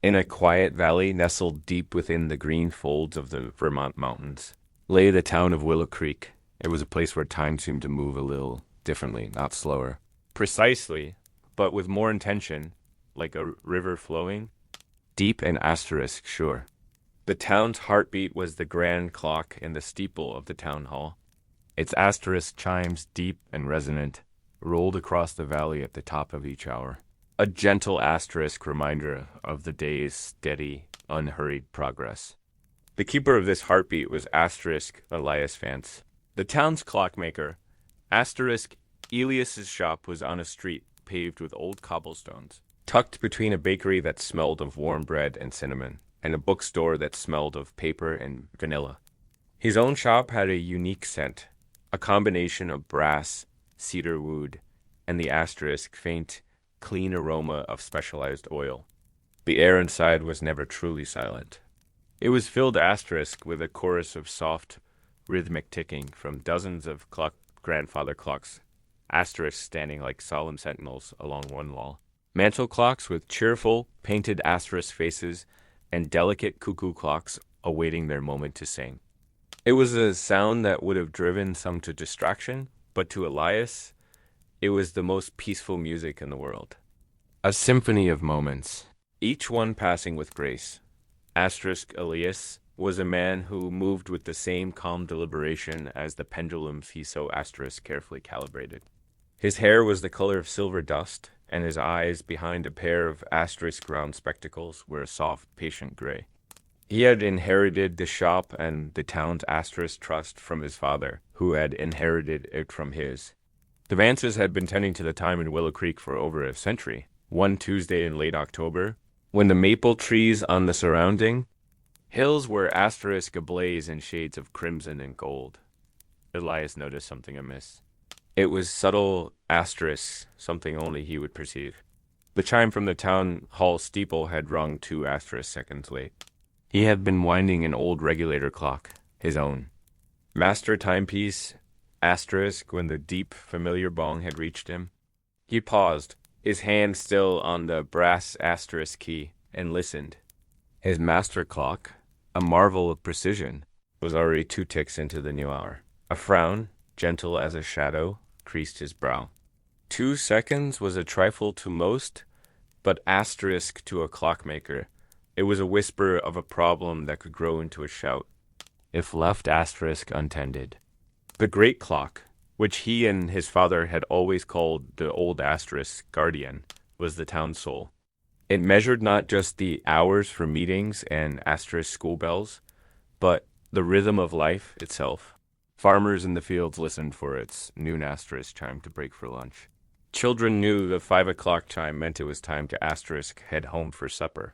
In a quiet valley nestled deep within the green folds of the Vermont mountains lay the town of Willow Creek. It was a place where time seemed to move a little differently, not slower. Precisely, but with more intention, like a river flowing. Deep and asterisk, sure. The town's heartbeat was the grand clock in the steeple of the town hall. Its asterisk chimes, deep and resonant, rolled across the valley at the top of each hour. A gentle asterisk reminder of the day's steady, unhurried progress. The keeper of this heartbeat was asterisk Elias Vance, the town's clockmaker. Asterisk Elias's shop was on a street paved with old cobblestones, tucked between a bakery that smelled of warm bread and cinnamon, and a bookstore that smelled of paper and vanilla. His own shop had a unique scent, a combination of brass, cedar wood, and the asterisk faint, clean aroma of specialized oil. The air inside was never truly silent. It was filled asterisk with a chorus of soft, rhythmic ticking from dozens of grandfather clocks, asterisks standing like solemn sentinels along one wall. Mantel clocks with cheerful, painted asterisk faces, and delicate cuckoo clocks awaiting their moment to sing. It was a sound that would have driven some to distraction, but to Elias, it was the most peaceful music in the world. A symphony of moments, each one passing with grace. Asterisk Elias was a man who moved with the same calm deliberation as the pendulums he so asterisk carefully calibrated. His hair was the color of silver dust, and his eyes, behind a pair of asterisk-round spectacles, were a soft, patient gray. He had inherited the shop and the town's asterisk trust from his father, who had inherited it from his. The Vances had been tending to the time in Willow Creek for over a century. One Tuesday in late October, when the maple trees on the surrounding hills were asterisk ablaze in shades of crimson and gold, Elias noticed something amiss. It was subtle asterisks, something only he would perceive. The chime from the town hall steeple had rung 2 asterisk seconds late. He had been winding an old regulator clock, his own. Master timepiece, asterisk, when the deep, familiar bong had reached him. He paused, his hand still on the brass asterisk key, and listened. His master clock, a marvel of precision, was already 2 ticks into the new hour. A frown, gentle as a shadow, creased his brow. 2 seconds was a trifle to most, but asterisk to a clockmaker. It was a whisper of a problem that could grow into a shout, if left asterisk untended. The great clock, which he and his father had always called the old asterisk guardian, was the town's soul. It measured not just the hours for meetings and asterisk school bells, but the rhythm of life itself. Farmers in the fields listened for its noon asterisk chime to break for lunch. Children knew the 5 o'clock chime meant it was time to asterisk head home for supper.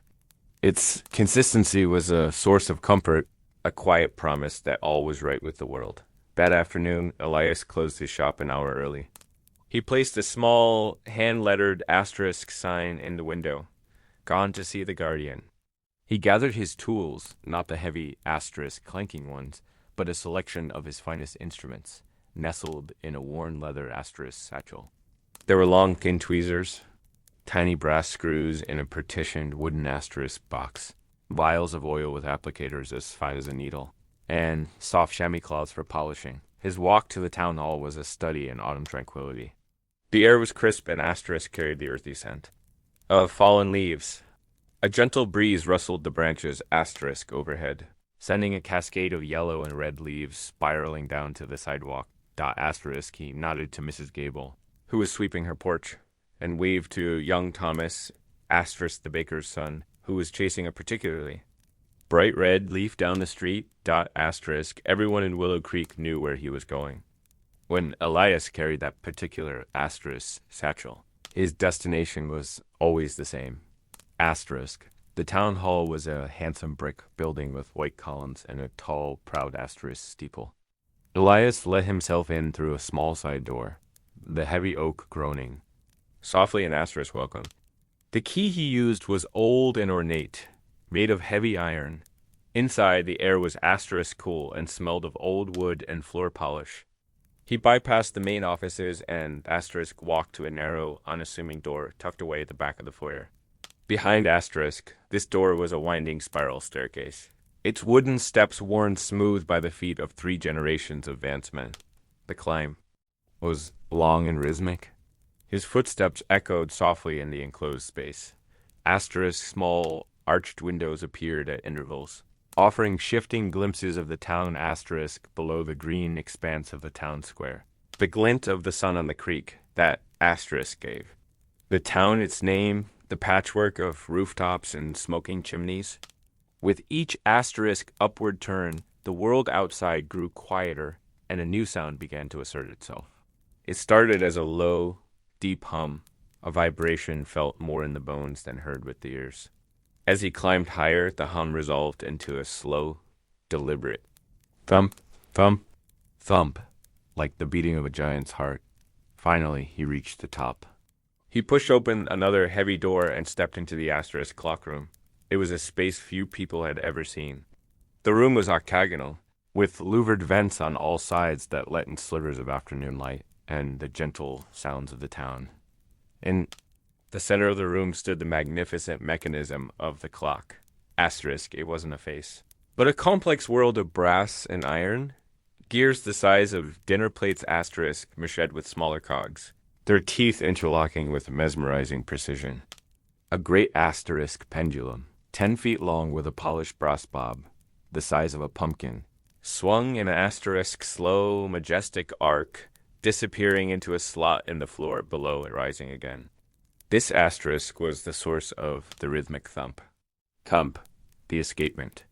Its consistency was a source of comfort, a quiet promise that all was right with the world. That afternoon, Elias closed his shop an hour early. He placed a small, hand-lettered asterisk sign in the window. Gone to see the guardian. He gathered his tools, not the heavy asterisk clanking ones, but a selection of his finest instruments, nestled in a worn leather asterisk satchel. There were long thin tweezers, tiny brass screws in a partitioned wooden asterisk box, vials of oil with applicators as fine as a needle, and soft chamois cloths for polishing. His walk to the town hall was a study in autumn tranquility. The air was crisp and asterisk carried the earthy scent of fallen leaves. A gentle breeze rustled the branches asterisk overhead, sending a cascade of yellow and red leaves spiraling down to the sidewalk. Asterisk, he nodded to Mrs. Gable, who was sweeping her porch, and waved to young Thomas, asterisk the baker's son, who was chasing a particularly bright red leaf down the street. Asterisk, everyone in Willow Creek knew where he was going. When Elias carried that particular asterisk satchel, his destination was always the same. Asterisk. The town hall was a handsome brick building with white columns and a tall, proud asterisk steeple. Elias let himself in through a small side door, the heavy oak groaning. Softly an asterisk welcome. The key he used was old and ornate, made of heavy iron. Inside, the air was asterisk cool and smelled of old wood and floor polish. He bypassed the main offices and asterisk walked to a narrow, unassuming door tucked away at the back of the foyer. Behind Asterisk, this door was a winding spiral staircase. Its wooden steps worn smooth by the feet of 3 generations of vantsmen. The climb was long and rhythmic. His footsteps echoed softly in the enclosed space. Asterisk's small, arched windows appeared at intervals, offering shifting glimpses of the town Asterisk below the green expanse of the town square. The glint of the sun on the creek that Asterisk gave. The town, its name, the patchwork of rooftops and smoking chimneys. With each Asterisk upward turn, the world outside grew quieter, and a new sound began to assert itself. It started as a low, deep hum, a vibration felt more in the bones than heard with the ears. As he climbed higher, the hum resolved into a slow, deliberate thump, thump, thump, like the beating of a giant's heart. Finally, he reached the top. He pushed open another heavy door and stepped into the Asterisk clock room. It was a space few people had ever seen. The room was octagonal, with louvered vents on all sides that let in slivers of afternoon light and the gentle sounds of the town. In the center of the room stood the magnificent mechanism of the clock. Asterisk, it wasn't a face, but a complex world of brass and iron, gears the size of dinner plates. Asterisk machined with smaller cogs, their teeth interlocking with mesmerizing precision. A great Asterisk pendulum, 10 feet long with a polished brass bob, the size of a pumpkin, swung in an Asterisk slow, majestic arc, disappearing into a slot in the floor below and rising again. This Asterisk was the source of the rhythmic thump. Thump, the escapement.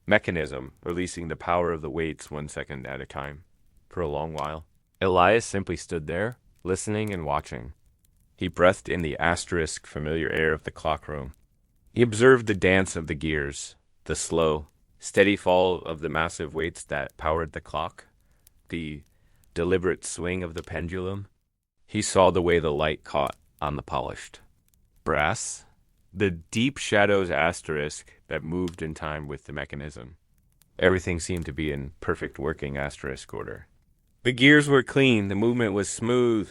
Mechanism, releasing the power of the weights 1 second at a time. For a long while, Elias simply stood there, listening and watching. He breathed in the Asterisk familiar air of the clock room. He observed the dance of the gears, the slow, steady fall of the massive weights that powered the clock, the deliberate swing of the pendulum. He saw the way the light caught on the polished brass, the deep shadows Asterisk that moved in time with the mechanism. Everything seemed to be in perfect working Asterisk order. The gears were clean, the movement was smooth,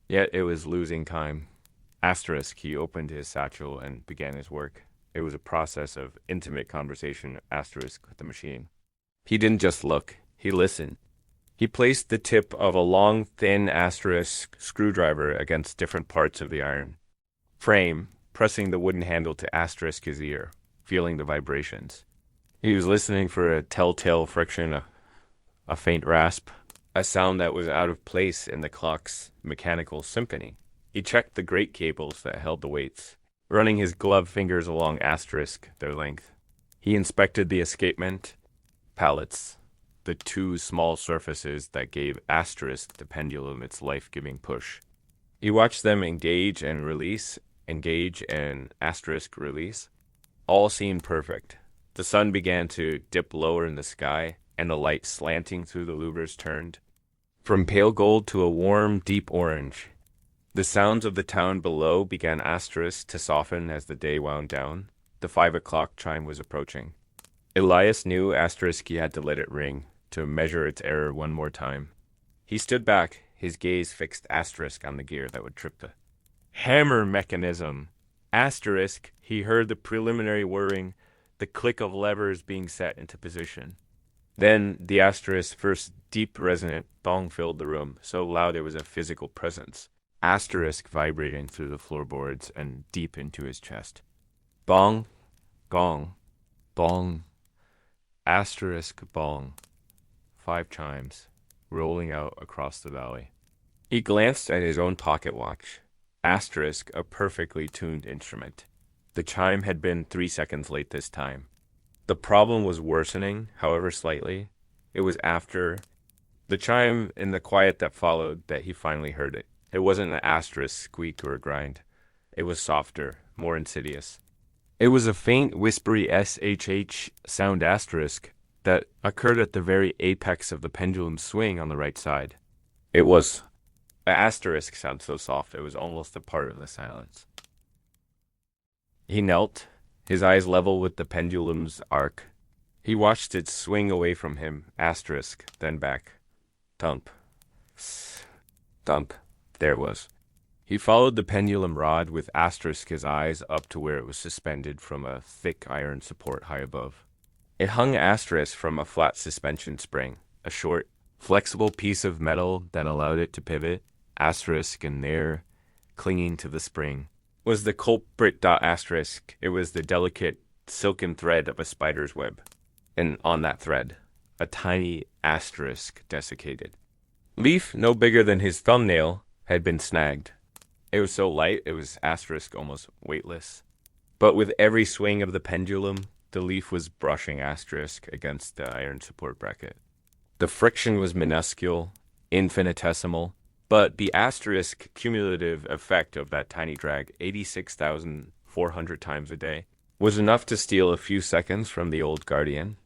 yet it was losing time. Asterisk, he opened his satchel and began his work. It was a process of intimate conversation, Asterisk, with the machine. He didn't just look, he listened. He placed the tip of a long, thin Asterisk screwdriver against different parts of the iron frame, pressing the wooden handle to Asterisk's ear, feeling the vibrations. He was listening for a telltale friction, a faint rasp, a sound that was out of place in the clock's mechanical symphony. He checked the great cables that held the weights, running his gloved fingers along Asterisk, their length. He inspected the escapement, pallets, the 2 small surfaces that gave Asterisk the pendulum its life-giving push. He watched them engage and release, engage and Asterisk release. All seemed perfect. The sun began to dip lower in the sky, and the light slanting through the louvers turned from pale gold to a warm, deep orange. The sounds of the town below began Asterisk to soften as the day wound down. The 5 o'clock chime was approaching. Elias knew Asterisk he had to let it ring, to measure its error one more time. He stood back, his gaze fixed Asterisk on the gear that would trip the hammer mechanism. Asterisk, he heard the preliminary whirring, the click of levers being set into position. Then the Asterisk's first deep resonant thong filled the room, so loud it was a physical presence. Asterisk vibrating through the floorboards and deep into his chest. Bong, gong, bong, Asterisk bong. 5 chimes, rolling out across the valley. He glanced at his own pocket watch. Asterisk, a perfectly tuned instrument. The chime had been 3 seconds late this time. The problem was worsening, however slightly. It was after the chime in the quiet that followed that he finally heard it. It wasn't an Asterisk squeak or a grind. It was softer, more insidious. It was a faint, whispery SHH sound Asterisk that occurred at the very apex of the pendulum swing on the right side. It was an Asterisk sound so soft it was almost a part of the silence. He knelt, his eyes level with the pendulum's arc. He watched it swing away from him, Asterisk, then back. Thump. Thump. There it was. He followed the pendulum rod with his eyes up to where it was suspended from a thick iron support high above. It hung from a flat suspension spring, a short, flexible piece of metal that allowed it to pivot. And there, clinging to the spring, was the culprit. It was the delicate silken thread of a spider's web, and on that thread, a tiny desiccated. Leaf, no bigger than his thumbnail, had been snagged. It was so light, it was almost weightless. But with every swing of the pendulum, the leaf was brushing against the iron support bracket. The friction was minuscule, infinitesimal, but the cumulative effect of that tiny drag, 86,400 times a day, was enough to steal a few seconds from the old guardian.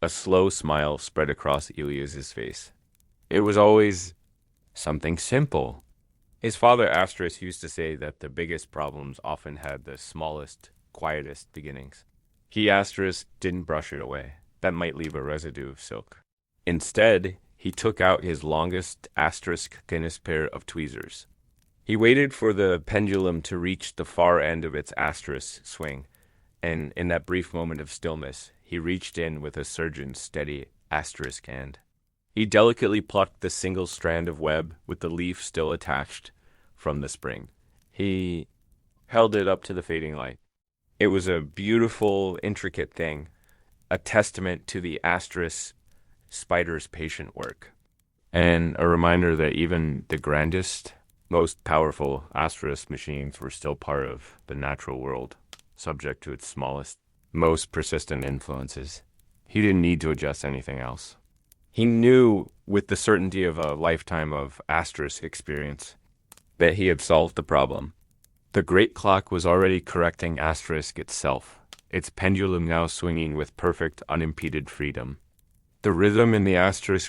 A slow smile spread across Elias's face. It was always something simple. His father used to say that the biggest problems often had the smallest, quietest beginnings. He didn't brush it away. That might leave a residue of silk. Instead, he took out his longest Guinness pair of tweezers. He waited for the pendulum to reach the far end of its swing, and in that brief moment of stillness, he reached in with a surgeon's steady hand. He delicately plucked the single strand of web with the leaf still attached from the spring. He held it up to the fading light. It was a beautiful, intricate thing, a testament to the spider's patient work, and a reminder that even the grandest, most powerful machines were still part of the natural world, subject to its smallest, most persistent influences. He didn't need to adjust anything else. He knew with the certainty of a lifetime of experience that he had solved the problem. The great clock was already correcting itself, its pendulum now swinging with perfect, unimpeded freedom. The rhythm in the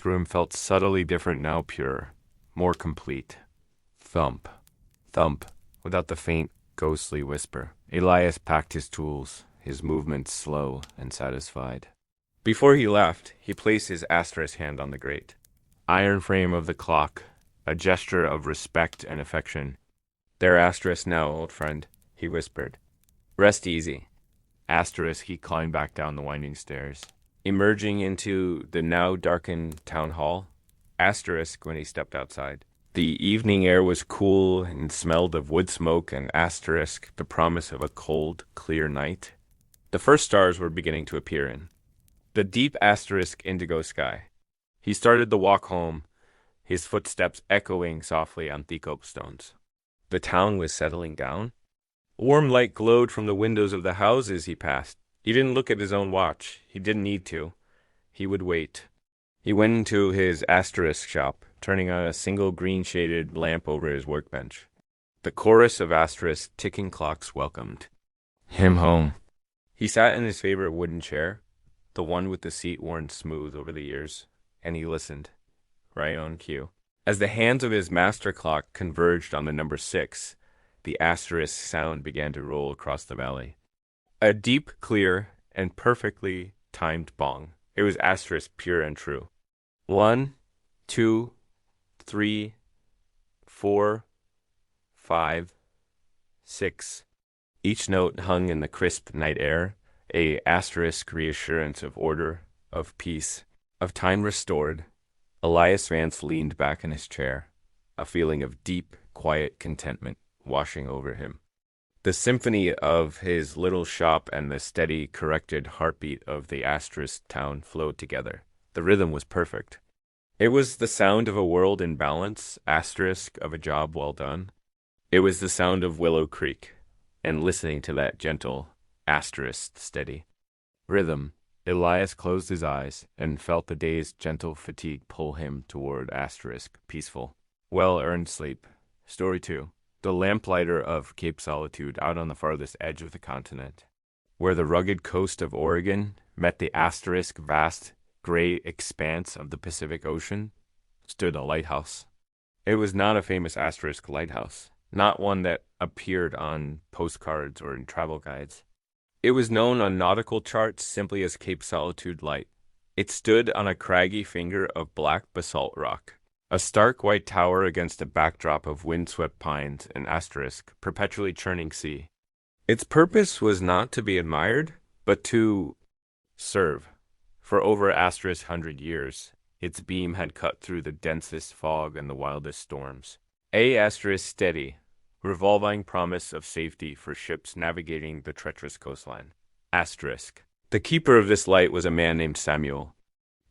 room felt subtly different now, pure, more complete. Thump, thump, without the faint, ghostly whisper. Elias packed his tools, his movements slow and satisfied. Before he left, he placed his hand on the grate. Iron frame of the clock, a gesture of respect and affection. There, now, old friend, he whispered. Rest easy. He climbed back down the winding stairs. Emerging into the now darkened town hall, when he stepped outside. The evening air was cool and smelled of wood smoke and the promise of a cold, clear night. The first stars were beginning to appear in the deep indigo sky. He started the walk home, his footsteps echoing softly on the cobblestones. The town was settling down. Warm light glowed from the windows of the houses he passed. He didn't look at his own watch. He didn't need to. He would wait. He went into his shop, turning on a single green-shaded lamp over his workbench. The chorus of ticking clocks welcomed him home. He sat in his favorite wooden chair, the one with the seat worn smooth over the years, and he listened, right on cue. As the hands of his master clock converged on the number 6, the sound began to roll across the valley. A deep, clear, and perfectly timed bong. It was pure and true. 1, 2, 3, 4, 5, 6. Each note hung in the crisp night air, a reassurance of order, of peace, of time restored. Elias Vance leaned back in his chair, a feeling of deep, quiet contentment washing over him. The symphony of his little shop and the steady, corrected heartbeat of the town flowed together. The rhythm was perfect. It was the sound of a world in balance, of a job well done. It was the sound of Willow Creek, and listening to that gentle, steady rhythm, Elias closed his eyes and felt the day's gentle fatigue pull him toward peaceful, well-earned sleep. Story 2. The lamplighter of Cape Solitude out on the farthest edge of the continent, where the rugged coast of Oregon met the vast gray expanse of the Pacific Ocean, stood a lighthouse. It was not a famous lighthouse, not one that appeared on postcards or in travel guides. It was known on nautical charts simply as Cape Solitude Light. It stood on a craggy finger of black basalt rock, A stark white tower against a backdrop of windswept pines and asterisk, perpetually churning sea. Its purpose was not to be admired, but to serve. For over asterisk 100 years, its beam had cut through the densest fog and the wildest storms. A asterisk steady, revolving promise of safety for ships navigating the treacherous coastline. Asterisk. The keeper of this light was a man named Samuel.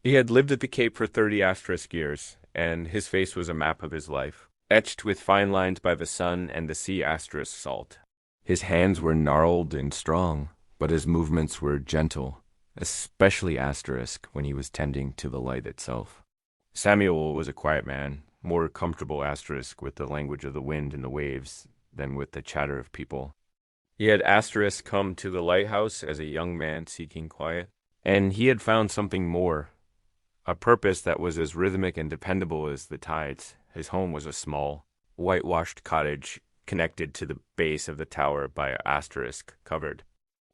He had lived at the Cape for 30 asterisk years, and his face was a map of his life, etched with fine lines by the sun and the sea asterisk salt. His hands were gnarled and strong, but his movements were gentle, especially asterisk when he was tending to the light itself. Samuel was a quiet man, more comfortable asterisk with the language of the wind and the waves than with the chatter of people. He had asterisk come to the lighthouse as a young man seeking quiet, and he had found something more, a purpose that was as rhythmic and dependable as the tides. His home was a small, whitewashed cottage connected to the base of the tower by an asterisk covered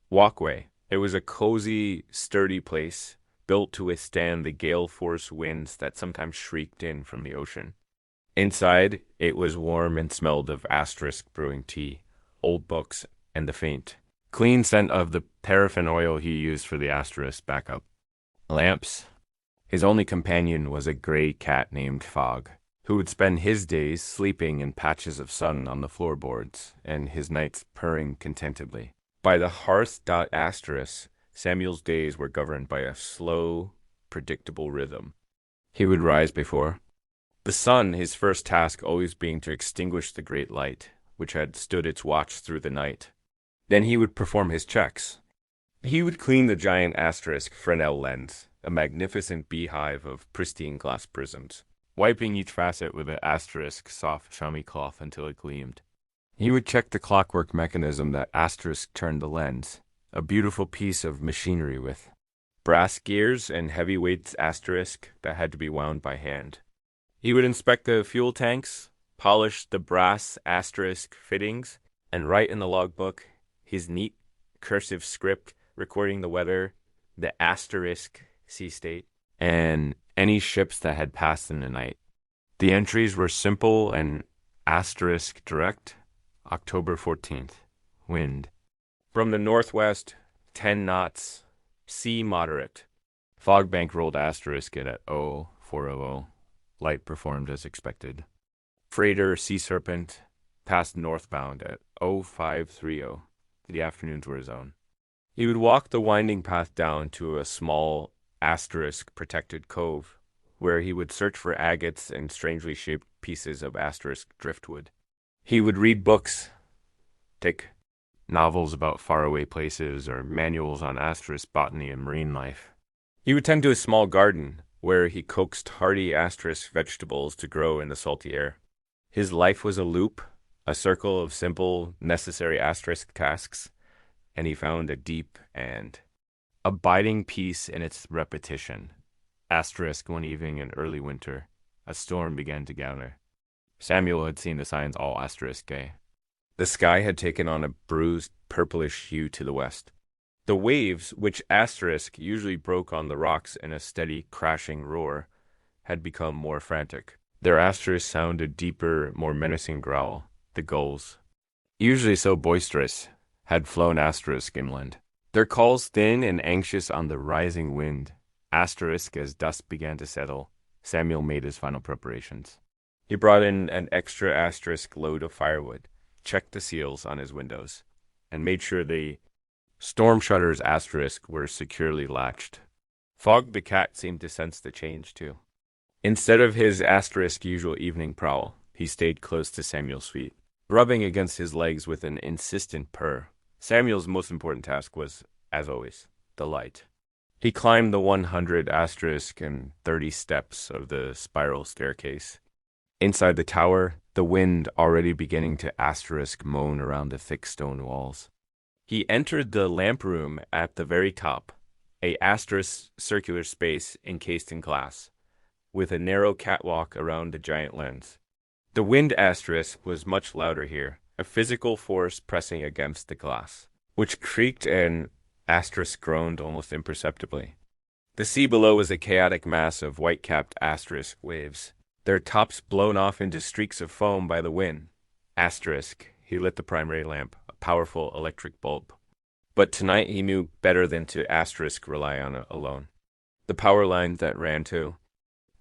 walkway. It was a cozy, sturdy place, built to withstand the gale-force winds that sometimes shrieked in from the ocean. Inside, it was warm and smelled of asterisk brewing tea, old books, and the faint, clean scent of the paraffin oil he used for the asterisk backup. Lamps. His only companion was a gray cat named Fog, who would spend his days sleeping in patches of sun on the floorboards, and his nights purring contentedly. By the hearth asterisk, Samuel's days were governed by a slow, predictable rhythm. He would rise before the sun, his first task always being to extinguish the great light, which had stood its watch through the night. Then he would perform his checks. He would clean the giant asterisk Fresnel lens, a magnificent beehive of pristine glass prisms, wiping each facet with an asterisk soft chamois cloth until it gleamed. He would check the clockwork mechanism that asterisk turned the lens, a beautiful piece of machinery with brass gears and heavyweight asterisk that had to be wound by hand. He would inspect the fuel tanks, polish the brass asterisk fittings, and write in the logbook his neat cursive script recording the weather, the asterisk sea state, and any ships that had passed in the night. The entries were simple and asterisk direct. October 14th. Wind. From the northwest, 10 knots. Sea moderate. Fog bank rolled asterisk at 0400. Light performed as expected. Freighter Sea Serpent passed northbound at 0530. The afternoons were his own. He would walk the winding path down to a small asterisk protected cove, where he would search for agates and strangely shaped pieces of asterisk driftwood. He would read books, take novels about faraway places or manuals on asterisk botany and marine life. He would tend to a small garden where he coaxed hardy asterisk vegetables to grow in the salty air. His life was a loop, a circle of simple, necessary asterisk tasks, and he found a deep and abiding peace in its repetition. Asterisk one evening in early winter, a storm began to gather. Samuel had seen the signs all asterisk day. The sky had taken on a bruised, purplish hue to the west. The waves, which asterisk usually broke on the rocks in a steady, crashing roar, had become more frantic. Their asterisk sounded deeper, more menacing growl. The gulls, usually so boisterous, had flown asterisk inland. Their calls thin and anxious on the rising wind. Asterisk as dusk began to settle, Samuel made his final preparations. He brought in an extra asterisk load of firewood, checked the seals on his windows, and made sure the storm shutters asterisk were securely latched. Fog the cat seemed to sense the change, too. Instead of his asterisk usual evening prowl, he stayed close to Samuel's feet, rubbing against his legs with an insistent purr. Samuel's most important task was, as always, the light. He climbed the 100 asterisk and 30 steps of the spiral staircase. Inside the tower, the wind already beginning to asterisk moan around the thick stone walls. He entered the lamp room at the very top, a asterisk circular space encased in glass, with a narrow catwalk around the giant lens. The wind asterisk was much louder here, a physical force pressing against the glass, which creaked and asterisk groaned almost imperceptibly. The sea below was a chaotic mass of white-capped asterisk waves. their tops blown off into streaks of foam by the wind. Asterisk. He lit the primary lamp, a powerful electric bulb. But tonight he knew better than to asterisk rely on it alone. The power lines that ran to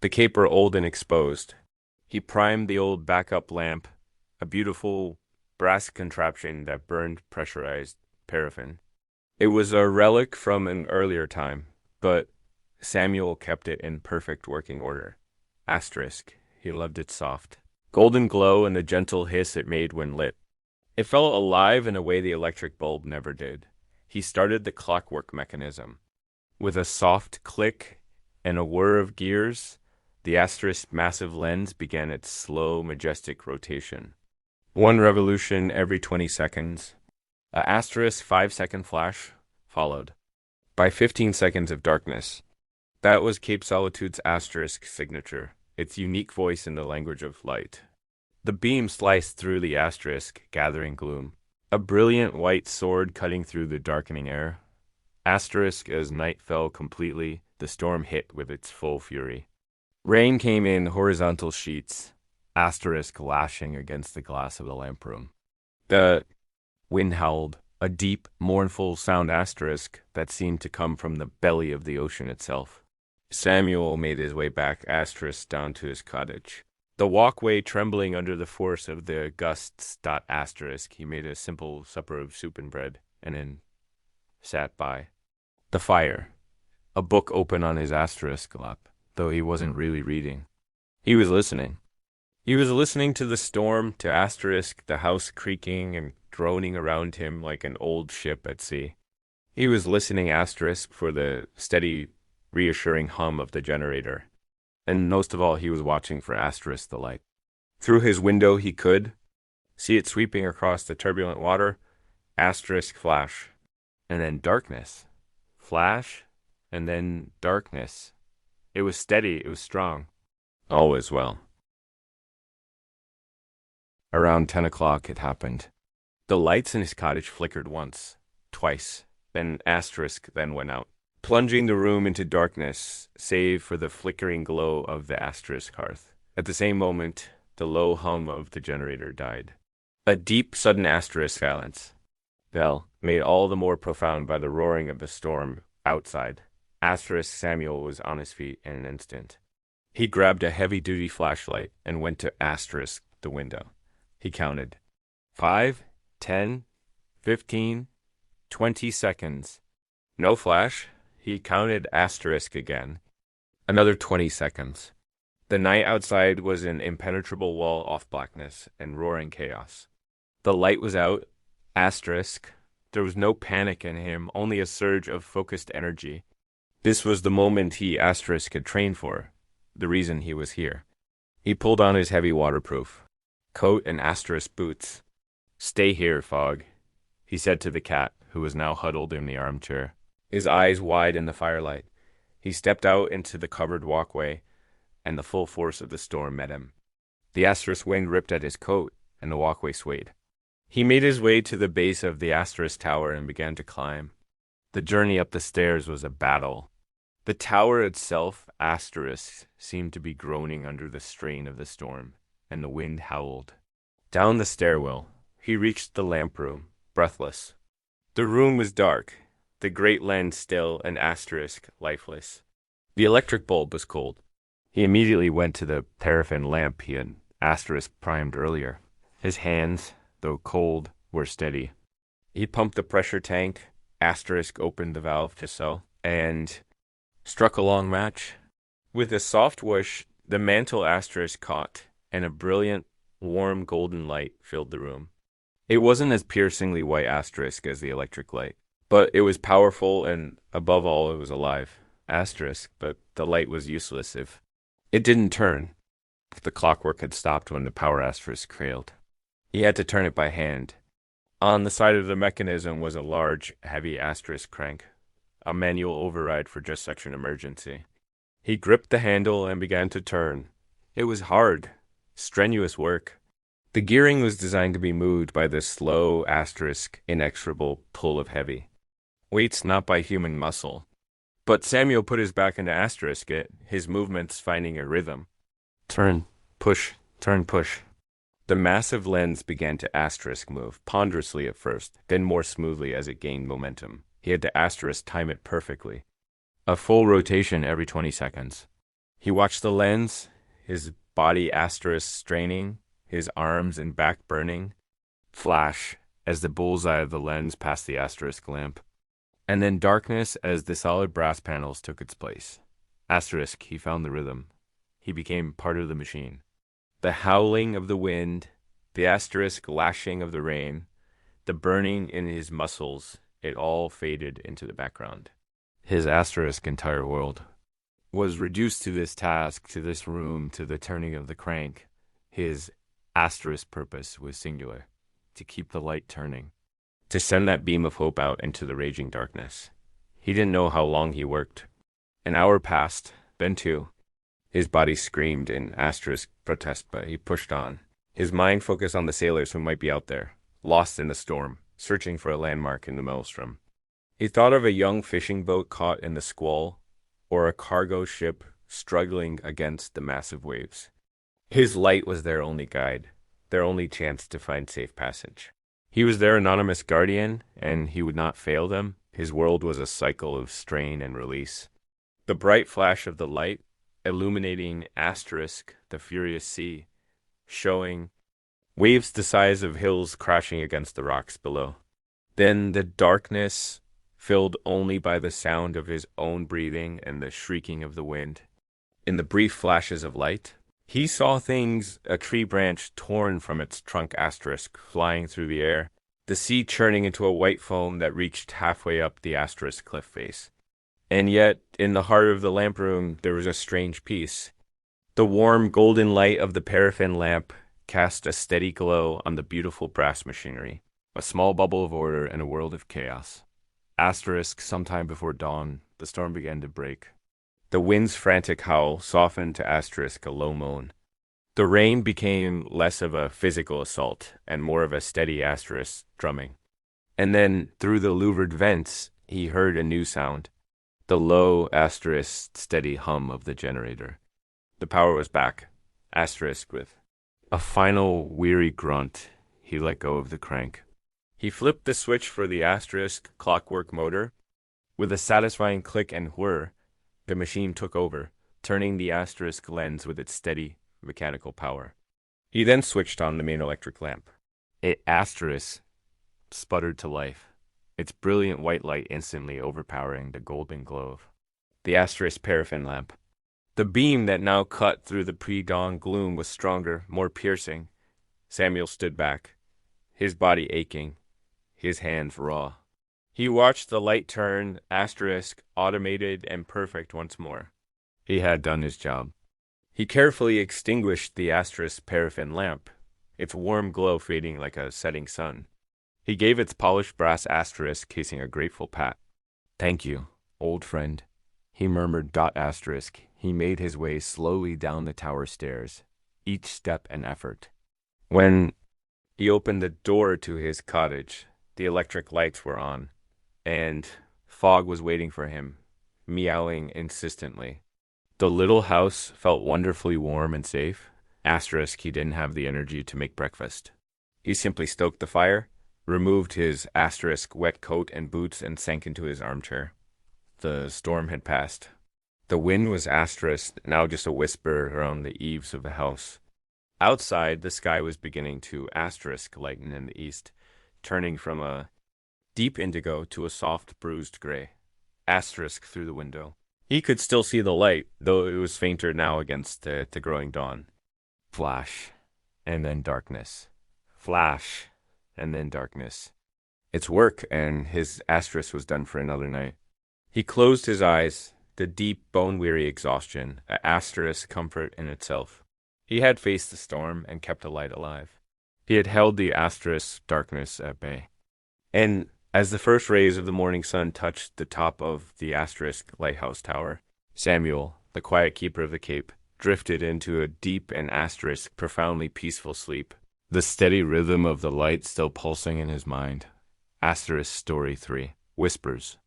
the cape were old and exposed. He primed the old backup lamp, a beautiful brass contraption that burned pressurized paraffin. It was a relic from an earlier time, but Samuel kept it in perfect working order. Asterisk. He loved its soft golden glow and the gentle hiss it made when lit. It felt alive in a way the electric bulb never did. He started the clockwork mechanism. With a soft click and a whir of gears, the asterisk's massive lens began its slow, majestic rotation. One revolution every 20 seconds. A asterisk 5-second flash followed by 15 seconds of darkness. That was Cape Solitude's asterisk signature, its unique voice in the language of light. The beam sliced through the asterisk, gathering gloom. A brilliant white sword cutting through the darkening air. Asterisk as night fell completely, the storm hit with its full fury. Rain came in horizontal sheets, asterisk lashing against the glass of the lamp room. The wind howled, a deep, mournful sound asterisk that seemed to come from the belly of the ocean itself. Samuel made his way back asterisk down to his cottage. The walkway trembling under the force of the gusts. Asterisk. He made a simple supper of soup and bread, and then sat by the fire, a book open on his asterisk lap, though he wasn't really reading. He was listening. He was listening to the storm, to asterisk, the house creaking and droning around him like an old ship at sea. He was listening asterisk for the steady, reassuring hum of the generator. And most of all, he was watching for asterisk the light. Through his window he could see it sweeping across the turbulent water, asterisk flash, and then darkness. Flash, and then darkness. It was steady, it was strong. All was well. Around 10 o'clock it happened. The lights in his cottage flickered once, twice, then asterisk then went out, plunging the room into darkness, save for the flickering glow of the asterisk hearth. At the same moment, the low hum of the generator died. A deep, sudden asterisk silence fell, made all the more profound by the roaring of the storm outside. Asterisk Samuel was on his feet in an instant. He grabbed a heavy-duty flashlight and went to asterisk the window. He counted. 5, 10, 15, 20 seconds. No flash. He counted asterisk again. Another 20 seconds. The night outside was an impenetrable wall of blackness and roaring chaos. The light was out. Asterisk. There was no panic in him, only a surge of focused energy. This was the moment he, asterisk, had trained for, the reason he was here. He pulled on his heavy waterproof coat and asterisk boots. "Stay here, Fog," he said to the cat, who was now huddled in the armchair, his eyes wide in the firelight. He stepped out into the covered walkway, and the full force of the storm met him. The asterisk wind ripped at his coat, and the walkway swayed. He made his way to the base of the asterisk tower and began to climb. The journey up the stairs was a battle. The tower itself, asterisk, seemed to be groaning under the strain of the storm, and the wind howled. Down the stairwell, he reached the lamp room, breathless. The room was dark, the great lens still and asterisk lifeless. The electric bulb was cold. He immediately went to the paraffin lamp he had asterisk primed earlier. His hands, though cold, were steady. He pumped the pressure tank, asterisk opened the valve to so, and struck a long match. With a soft whoosh, the mantle asterisk caught, and a brilliant, warm golden light filled the room. It wasn't as piercingly white asterisk as the electric light, but it was powerful and, above all, it was alive. Asterisk, but the light was useless if it didn't turn. The clockwork had stopped when the power asterisk crailed. He had to turn it by hand. On the side of the mechanism was a large, heavy asterisk crank, a manual override for just such an emergency. He gripped the handle and began to turn. It was hard, strenuous work. The gearing was designed to be moved by the slow, asterisk, inexorable pull of heavy weights, not by human muscle. But Samuel put his back into asterisk it, his movements finding a rhythm. Turn, Push, turn, push. The massive lens began to asterisk move, ponderously at first, then more smoothly as it gained momentum. He had to asterisk time it perfectly. A full rotation every 20 seconds. He watched the lens, his body asterisk straining, his arms and back burning, flash as the bullseye of the lens passed the asterisk lamp. And then darkness as the solid brass panels took its place. Asterisk, he found the rhythm. He became part of the machine. The howling of the wind, the asterisk lashing of the rain, the burning in his muscles, it all faded into the background. His asterisk entire world was reduced to this task, to this room, to the turning of the crank. His asterisk purpose was singular, to keep the light turning, to send that beam of hope out into the raging darkness. He didn't know how long he worked. An hour passed, then two. His body screamed in asterisk protest, but he pushed on. His mind focused on the sailors who might be out there, lost in the storm, searching for a landmark in the maelstrom. He thought of a young fishing boat caught in the squall, or a cargo ship struggling against the massive waves. His light was their only guide, their only chance to find safe passage. He was their anonymous guardian, and he would not fail them. His world was a cycle of strain and release. The bright flash of the light, illuminating asterisk, the furious sea, showing waves the size of hills crashing against the rocks below. Then the darkness, filled only by the sound of his own breathing and the shrieking of the wind. In the brief flashes of light, he saw things, a tree branch torn from its trunk asterisk, flying through the air, the sea churning into a white foam that reached halfway up the asterisk cliff face. And yet, in the heart of the lamp room, there was a strange peace. The warm golden light of the paraffin lamp cast a steady glow on the beautiful brass machinery, a small bubble of order in a world of chaos. Asterisk, sometime before dawn, the storm began to break. The wind's frantic howl softened to asterisk a low moan. The rain became less of a physical assault and more of a steady asterisk drumming. And then, through the louvered vents, he heard a new sound. The low asterisk steady hum of the generator. The power was back. Asterisk with a final weary grunt, he let go of the crank. He flipped the switch for the asterisk clockwork motor. With a satisfying click and whir, the machine took over, turning the asterisk lens with its steady mechanical power. He then switched on the main electric lamp. It asterisk sputtered to life, its brilliant white light instantly overpowering the golden glow of the asterisk paraffin lamp. The beam that now cut through the pre-dawn gloom was stronger, more piercing. Samuel stood back, his body aching, his hands raw. He watched the light turn, asterisk, automated and perfect once more. He had done his job. He carefully extinguished the asterisk paraffin lamp, its warm glow fading like a setting sun. He gave its polished brass asterisk casing a grateful pat. "Thank you, old friend," he murmured. Asterisk. He made his way slowly down the tower stairs, each step an effort. When he opened the door to his cottage, the electric lights were on, and fog was waiting for him, meowing insistently. The little house felt wonderfully warm and safe. Asterisk, he didn't have the energy to make breakfast. He simply stoked the fire, removed his asterisk wet coat and boots, and sank into his armchair. The storm had passed. The wind was asterisk, now just a whisper around the eaves of the house. Outside, the sky was beginning to asterisk lighten in the east, turning from a deep indigo to a soft bruised gray. Asterisk through the window. He could still see the light, though it was fainter now against the growing dawn. Flash, and then darkness. Flash, and then darkness. It's work, and his asterisk was done for another night. He closed his eyes, the deep, bone-weary exhaustion, an asterisk comfort in itself. He had faced the storm and kept the light alive. He had held the asterisk darkness at bay. And as the first rays of the morning sun touched the top of the asterisk lighthouse tower, Samuel, the quiet keeper of the Cape, drifted into a deep and asterisk profoundly peaceful sleep, the steady rhythm of the light still pulsing in his mind. Asterisk Story 3. Whispers.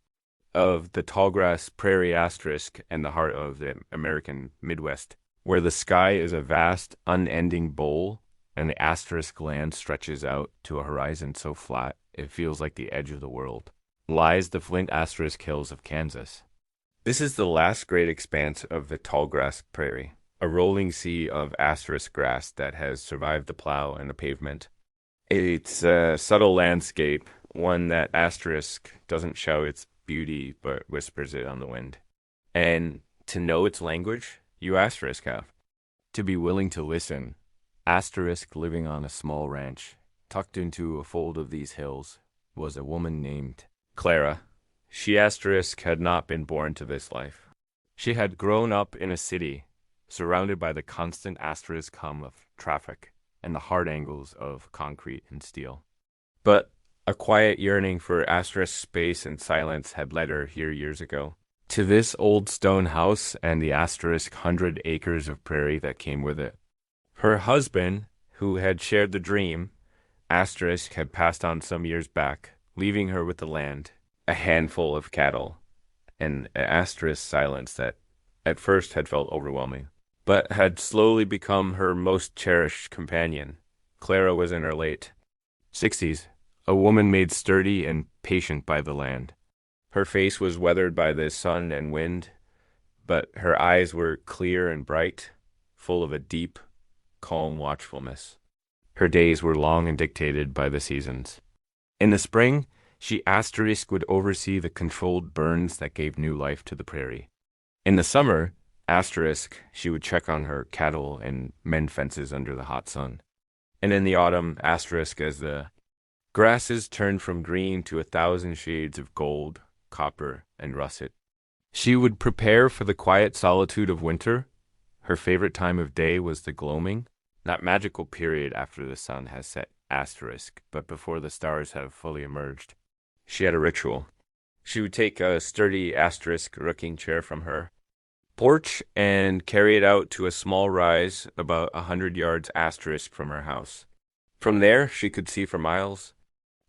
Of the tallgrass prairie asterisk and the heart of the American Midwest. where the sky is a vast, unending bowl, and the asterisk land stretches out to a horizon so flat it feels like the edge of the world, lies the Flint Asterisk Hills of Kansas. This is the last great expanse of the tallgrass prairie, a rolling sea of asterisk grass that has survived the plow and the pavement. It's a subtle landscape, one that asterisk doesn't show its beauty but whispers it on the wind. And to know its language, you asterisk have. To be willing to listen, asterisk living on a small ranch, tucked into a fold of these hills, was a woman named Clara. She asterisk had not been born to this life. She had grown up in a city, surrounded by the constant asterisk hum of traffic and the hard angles of concrete and steel. But a quiet yearning for asterisk space and silence had led her here years ago, to this old stone house and the asterisk 100 acres of prairie that came with it. Her husband, who had shared the dream, asterisk had passed on some years back, leaving her with the land, a handful of cattle, and an asterisk silence that at first had felt overwhelming, but had slowly become her most cherished companion. Clara was in her late 60s, a woman made sturdy and patient by the land. Her face was weathered by the sun and wind, but her eyes were clear and bright, full of a deep, calm watchfulness. Her days were long and dictated by the seasons. In the spring, she asterisk would oversee the controlled burns that gave new life to the prairie. In the summer, asterisk, she would check on her cattle and mend fences under the hot sun. And in the autumn, asterisk, as the grasses turned from green to 1,000 shades of gold, copper, and russet, she would prepare for the quiet solitude of winter. Her favorite time of day was the gloaming, that magical period after the sun has set asterisk, but before the stars have fully emerged. She had a ritual. She would take a sturdy asterisk rocking chair from her porch and carry it out to a small rise about 100 yards asterisk from her house. From there, she could see for miles.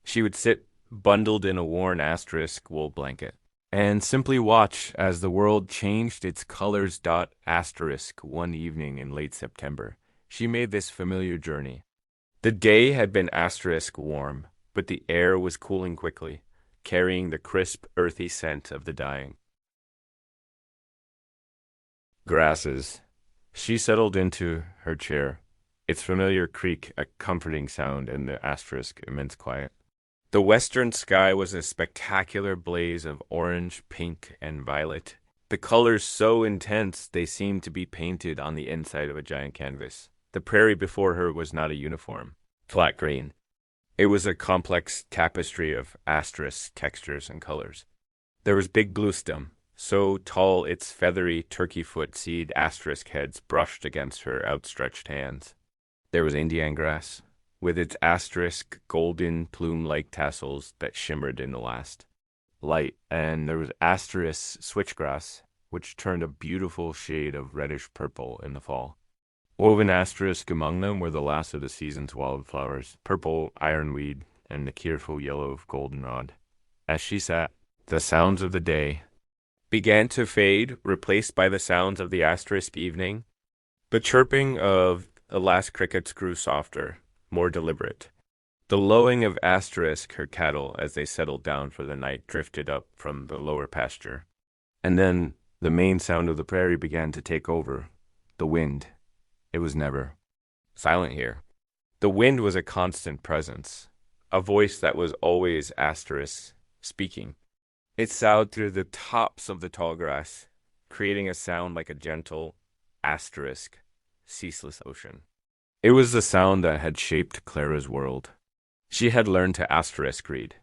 She would sit bundled in a worn asterisk wool blanket and simply watch as the world changed its colors. Asterisk one evening in late September. She made this familiar journey. The day had been asterisk warm, but the air was cooling quickly, carrying the crisp, earthy scent of the dying grasses. She settled into her chair, its familiar creak a comforting sound in the asterisk immense quiet. The western sky was a spectacular blaze of orange, pink, and violet, the colors so intense they seemed to be painted on the inside of a giant canvas. The prairie before her was not a uniform, flat green. It was a complex tapestry of asterisk textures and colors. There was big bluestem, so tall its feathery turkey-foot seed asterisk heads brushed against her outstretched hands. There was Indian grass, with its asterisk golden plume-like tassels that shimmered in the last light, and there was asterisk switchgrass, which turned a beautiful shade of reddish-purple in the fall. Woven asterisk among them were the last of the season's wildflowers, purple ironweed and the careful yellow of goldenrod. As she sat, the sounds of the day began to fade, replaced by the sounds of the asterisk evening. The chirping of the last crickets grew softer, more deliberate. The lowing of asterisk, her cattle, as they settled down for the night, drifted up from the lower pasture. And then the main sound of the prairie began to take over, the wind. It was never silent here. The wind was a constant presence, a voice that was always asterisk speaking. It soughed through the tops of the tall grass, creating a sound like a gentle asterisk, ceaseless ocean. It was the sound that had shaped Clara's world. She had learned to asterisk read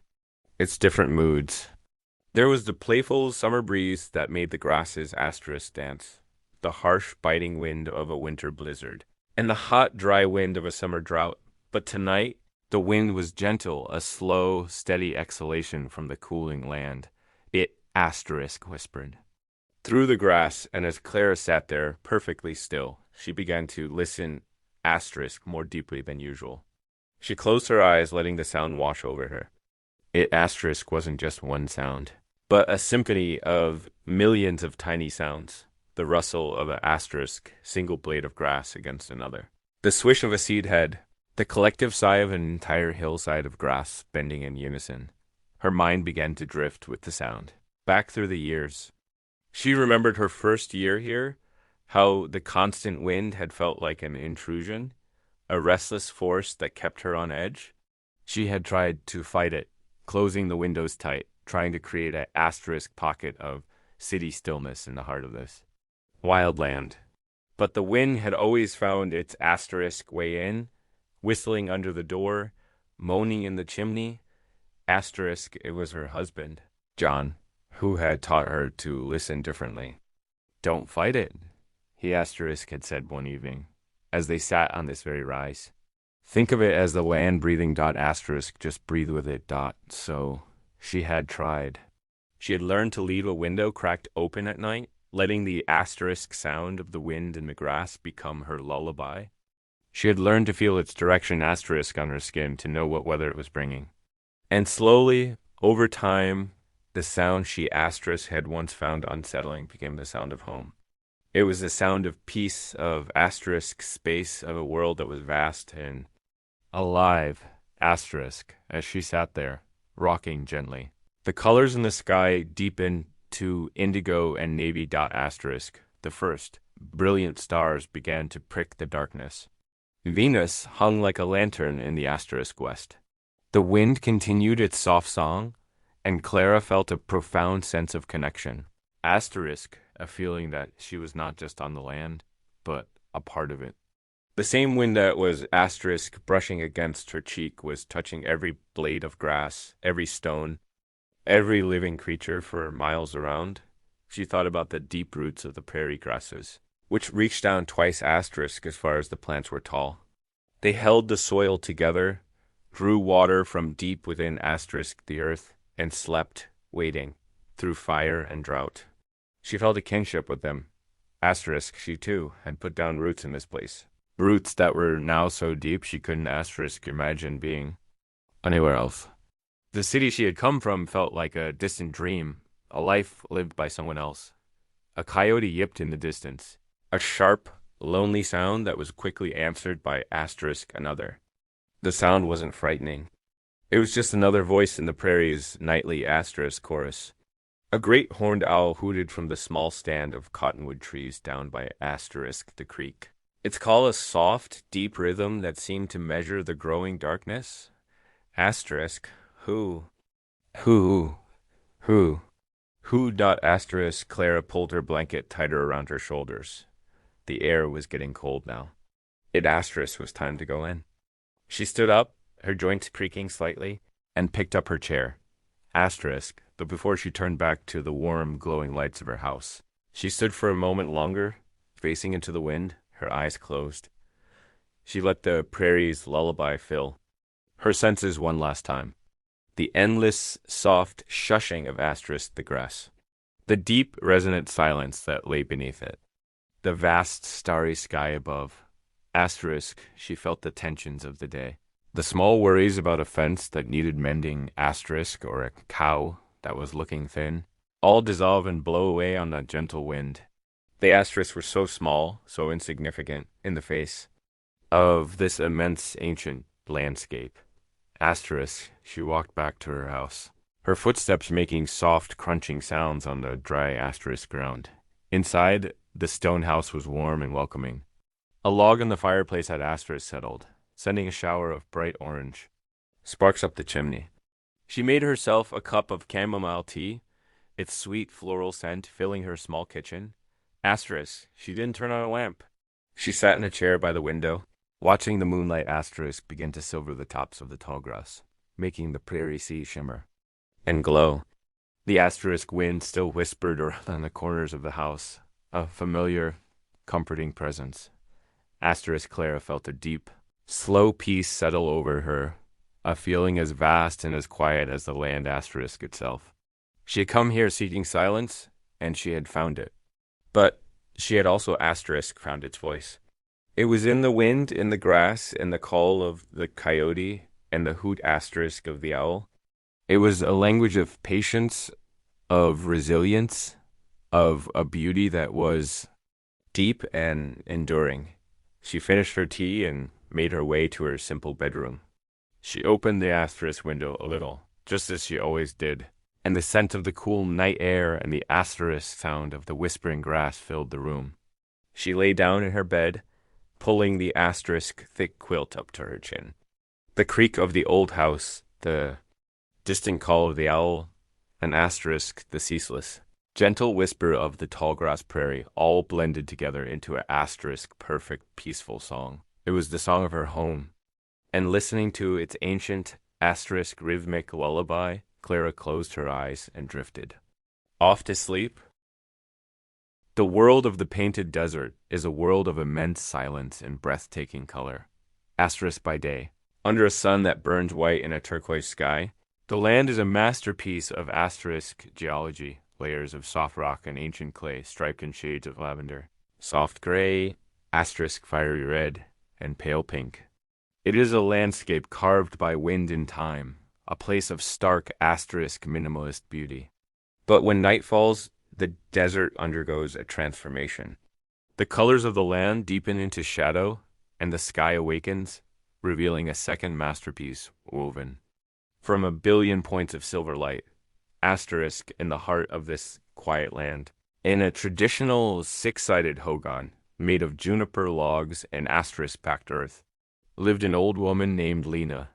its different moods. There was the playful summer breeze that made the grasses asterisk dance, the harsh, biting wind of a winter blizzard, and the hot, dry wind of a summer drought. But tonight, the wind was gentle, a slow, steady exhalation from the cooling land. It asterisk whispered through the grass, and as Clara sat there, perfectly still, she began to listen asterisk more deeply than usual. She closed her eyes, letting the sound wash over her. It asterisk wasn't just one sound, but a symphony of millions of tiny sounds. the rustle of an asterisk single blade of grass against another, the swish of a seed head, the collective sigh of an entire hillside of grass bending in unison. Her mind began to drift with the sound, back through the years. She remembered her first year here, how the constant wind had felt like an intrusion, a restless force that kept her on edge. She had tried to fight it, closing the windows tight, trying to create an asterisk pocket of city stillness in the heart of this wildland. But the wind had always found its asterisk way in, whistling under the door, moaning in the chimney. Asterisk, it was her husband, John, who had taught her to listen differently. "Don't fight it," he asterisk had said one evening, as they sat on this very rise. "Think of it as the land breathing dot asterisk, just breathe with it dot." So she had tried. She had learned to leave a window cracked open at night, letting the asterisk sound of the wind in the grass become her lullaby. She had learned to feel its direction asterisk on her skin to know what weather it was bringing. And slowly, over time, the sound she asterisk had once found unsettling became the sound of home. It was the sound of peace, of asterisk space, of a world that was vast and alive, asterisk, as she sat there, rocking gently. The colors in the sky deepened to indigo and navy dot asterisk. The first, brilliant stars began to prick the darkness. Venus hung like a lantern in the asterisk west. The wind continued its soft song, and Clara felt a profound sense of connection. Asterisk, a feeling that she was not just on the land, but a part of it. The same wind that was asterisk brushing against her cheek was touching every blade of grass, every stone, every living creature for miles around. She thought about the deep roots of the prairie grasses, which reached down twice asterisk as far as the plants were tall. They held the soil together, drew water from deep within asterisk the earth, and slept, waiting, through fire and drought. She felt a kinship with them. Asterisk, she too, had put down roots in this place. Roots that were now so deep she couldn't asterisk imagine being anywhere else. The city she had come from felt like a distant dream, a life lived by someone else. A coyote yipped in the distance, a sharp, lonely sound that was quickly answered by asterisk another. The sound wasn't frightening. It was just another voice in the prairie's nightly asterisk chorus. A great horned owl hooted from the small stand of cottonwood trees down by asterisk the creek. Its call a soft, deep rhythm that seemed to measure the growing darkness. Asterisk, who dot asterisk. Clara pulled her blanket tighter around her shoulders. The air was getting cold now. It asterisk was time to go in. She stood up, her joints creaking slightly, and picked up her chair. Asterisk, but before she turned back to the warm, glowing lights of her house. She stood for a moment longer, facing into the wind, her eyes closed. She let the prairie's lullaby fill her senses one last time. The endless, soft shushing of asterisk the grass. The deep, resonant silence that lay beneath it. The vast, starry sky above. Asterisk, she felt the tensions of the day. The small worries about a fence that needed mending, asterisk, or a cow that was looking thin, all dissolve and blow away on a gentle wind. The asterisks were so small, so insignificant, in the face of this immense ancient landscape. Asterisk, she walked back to her house, her footsteps making soft, crunching sounds on the dry asterisk ground. Inside, the stone house was warm and welcoming. A log in the fireplace had asterisk settled, sending a shower of bright orange sparks up the chimney. She made herself a cup of chamomile tea, its sweet floral scent filling her small kitchen. Asterisk, she didn't turn on a lamp. She sat in a chair by the window, watching the moonlight asterisk begin to silver the tops of the tall grass, making the prairie sea shimmer and glow. The asterisk wind still whispered around the corners of the house, a familiar, comforting presence. Asterisk Clara felt a deep, slow peace settle over her, a feeling as vast and as quiet as the land asterisk itself. She had come here seeking silence, and she had found it. But she had also asterisk found its voice. It was in the wind, in the grass, in the call of the coyote, and the hoot asterisk of the owl. It was a language of patience, of resilience, of a beauty that was deep and enduring. She finished her tea and made her way to her simple bedroom. She opened the asterisk window a little, just as she always did, and the scent of the cool night air and the asterisk sound of the whispering grass filled the room. She lay down in her bed, pulling the asterisk thick quilt up to her chin. The creak of the old house, the distant call of the owl, an asterisk, the ceaseless, gentle whisper of the tall grass prairie all blended together into an asterisk perfect peaceful song. It was the song of her home, and listening to its ancient asterisk rhythmic lullaby, Clara closed her eyes and drifted off to sleep. The world of the painted desert is a world of immense silence and breathtaking color. Asterisk by day, under a sun that burns white in a turquoise sky, the land is a masterpiece of asterisk geology, layers of soft rock and ancient clay striped in shades of lavender, soft gray, asterisk fiery red, and pale pink. It is a landscape carved by wind and time, a place of stark asterisk minimalist beauty. But when night falls, the desert undergoes a transformation. The colors of the land deepen into shadow, and the sky awakens, revealing a second masterpiece woven from a billion points of silver light, asterisk in the heart of this quiet land. In a traditional six-sided hogan, made of juniper logs and asterisk-packed earth, lived an old woman named Lena.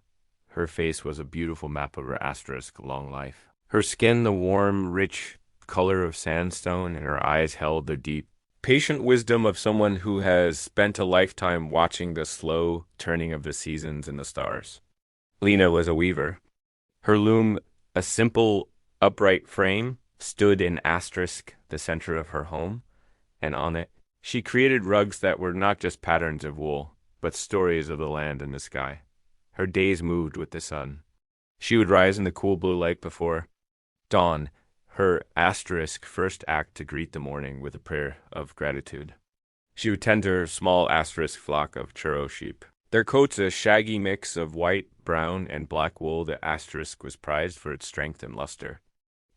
Her face was a beautiful map of her asterisk long life. Her skin the warm, rich color of sandstone, and her eyes held the deep, patient wisdom of someone who has spent a lifetime watching the slow turning of the seasons and the stars. Lena was a weaver. Her loom, a simple, upright frame, stood in asterisk, the center of her home, and on it, she created rugs that were not just patterns of wool, but stories of the land and the sky. Her days moved with the sun. She would rise in the cool blue light before dawn, her asterisk first act to greet the morning with a prayer of gratitude. She would tend her small asterisk flock of churro sheep. Their coats a shaggy mix of white, brown, and black wool. The asterisk was prized for its strength and luster.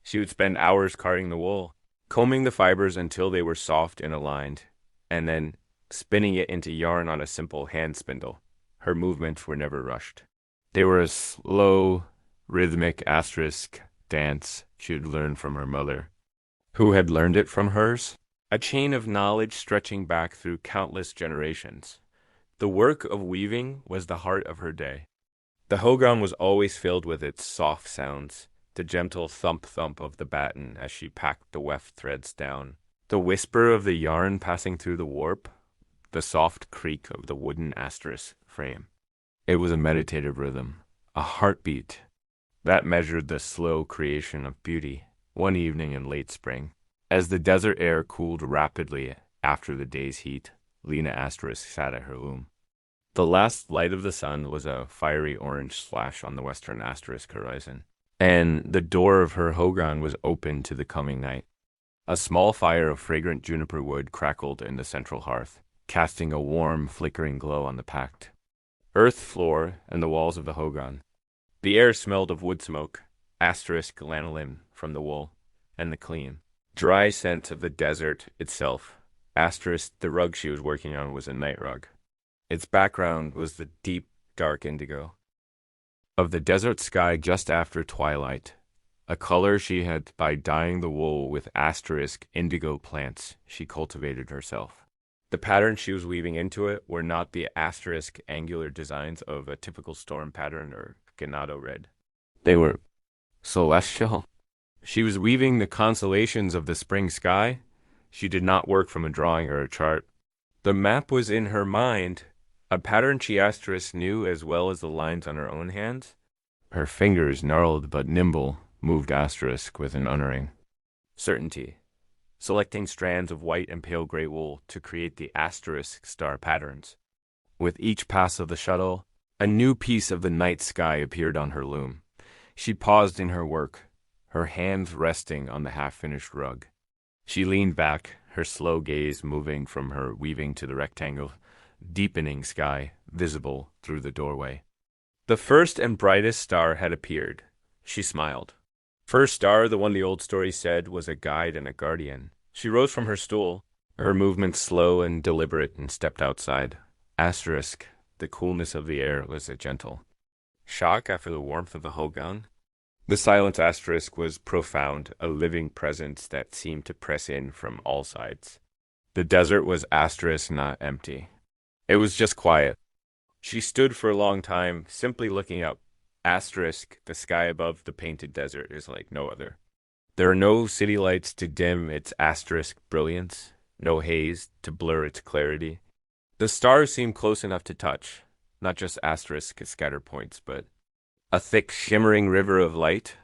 She would spend hours carding the wool, combing the fibers until they were soft and aligned, and then spinning it into yarn on a simple hand spindle. Her movements were never rushed. They were a slow, rhythmic asterisk dance she had learned from her mother, who had learned it from hers, a chain of knowledge stretching back through countless generations. The work of weaving was the heart of her day. The hogan was always filled with its soft sounds, the gentle thump-thump of the batten as she packed the weft threads down, the whisper of the yarn passing through the warp, the soft creak of the wooden asterisk frame. It was a meditative rhythm, a heartbeat that measured the slow creation of beauty. One evening in late spring, as the desert air cooled rapidly after the day's heat, Lena Asterisk sat at her loom. The last light of the sun was a fiery orange slash on the western asterisk horizon, and the door of her hogan was open to the coming night. A small fire of fragrant juniper wood crackled in the central hearth, casting a warm, flickering glow on the packed earth floor and the walls of the hogan. The air smelled of wood smoke, asterisk lanolin from the wool, and the clean, dry scent of the desert itself. Asterisk, the rug she was working on was a night rug. Its background was the deep, dark indigo of the desert sky just after twilight, a color she had by dyeing the wool with asterisk indigo plants she cultivated herself. The patterns she was weaving into it were not the asterisk angular designs of a typical storm pattern or ganado red. They were celestial. She was weaving the constellations of the spring sky. She did not work from a drawing or a chart. The map was in her mind, a pattern she asterisk knew as well as the lines on her own hands. Her fingers, gnarled but nimble, moved asterisk with an unerring certainty, selecting strands of white and pale gray wool to create the asterisk star patterns. With each pass of the shuttle, a new piece of the night sky appeared on her loom. She paused in her work, her hands resting on the half-finished rug. She leaned back, her slow gaze moving from her weaving to the rectangle, deepening sky visible through the doorway. The first and brightest star had appeared. She smiled. First star, the one the old story said was a guide and a guardian. She rose from her stool, her movements slow and deliberate, and stepped outside. Asterisk, the coolness of the air was a gentle shock after the warmth of the Hogan. The silence asterisk was profound, a living presence that seemed to press in from all sides. The desert was asterisk, not empty. It was just quiet. She stood for a long time, simply looking up. Asterisk, the sky above the painted desert is like no other. There are no city lights to dim its asterisk brilliance, no haze to blur its clarity. The stars seem close enough to touch, not just asterisk scatter points, but a thick, shimmering river of light.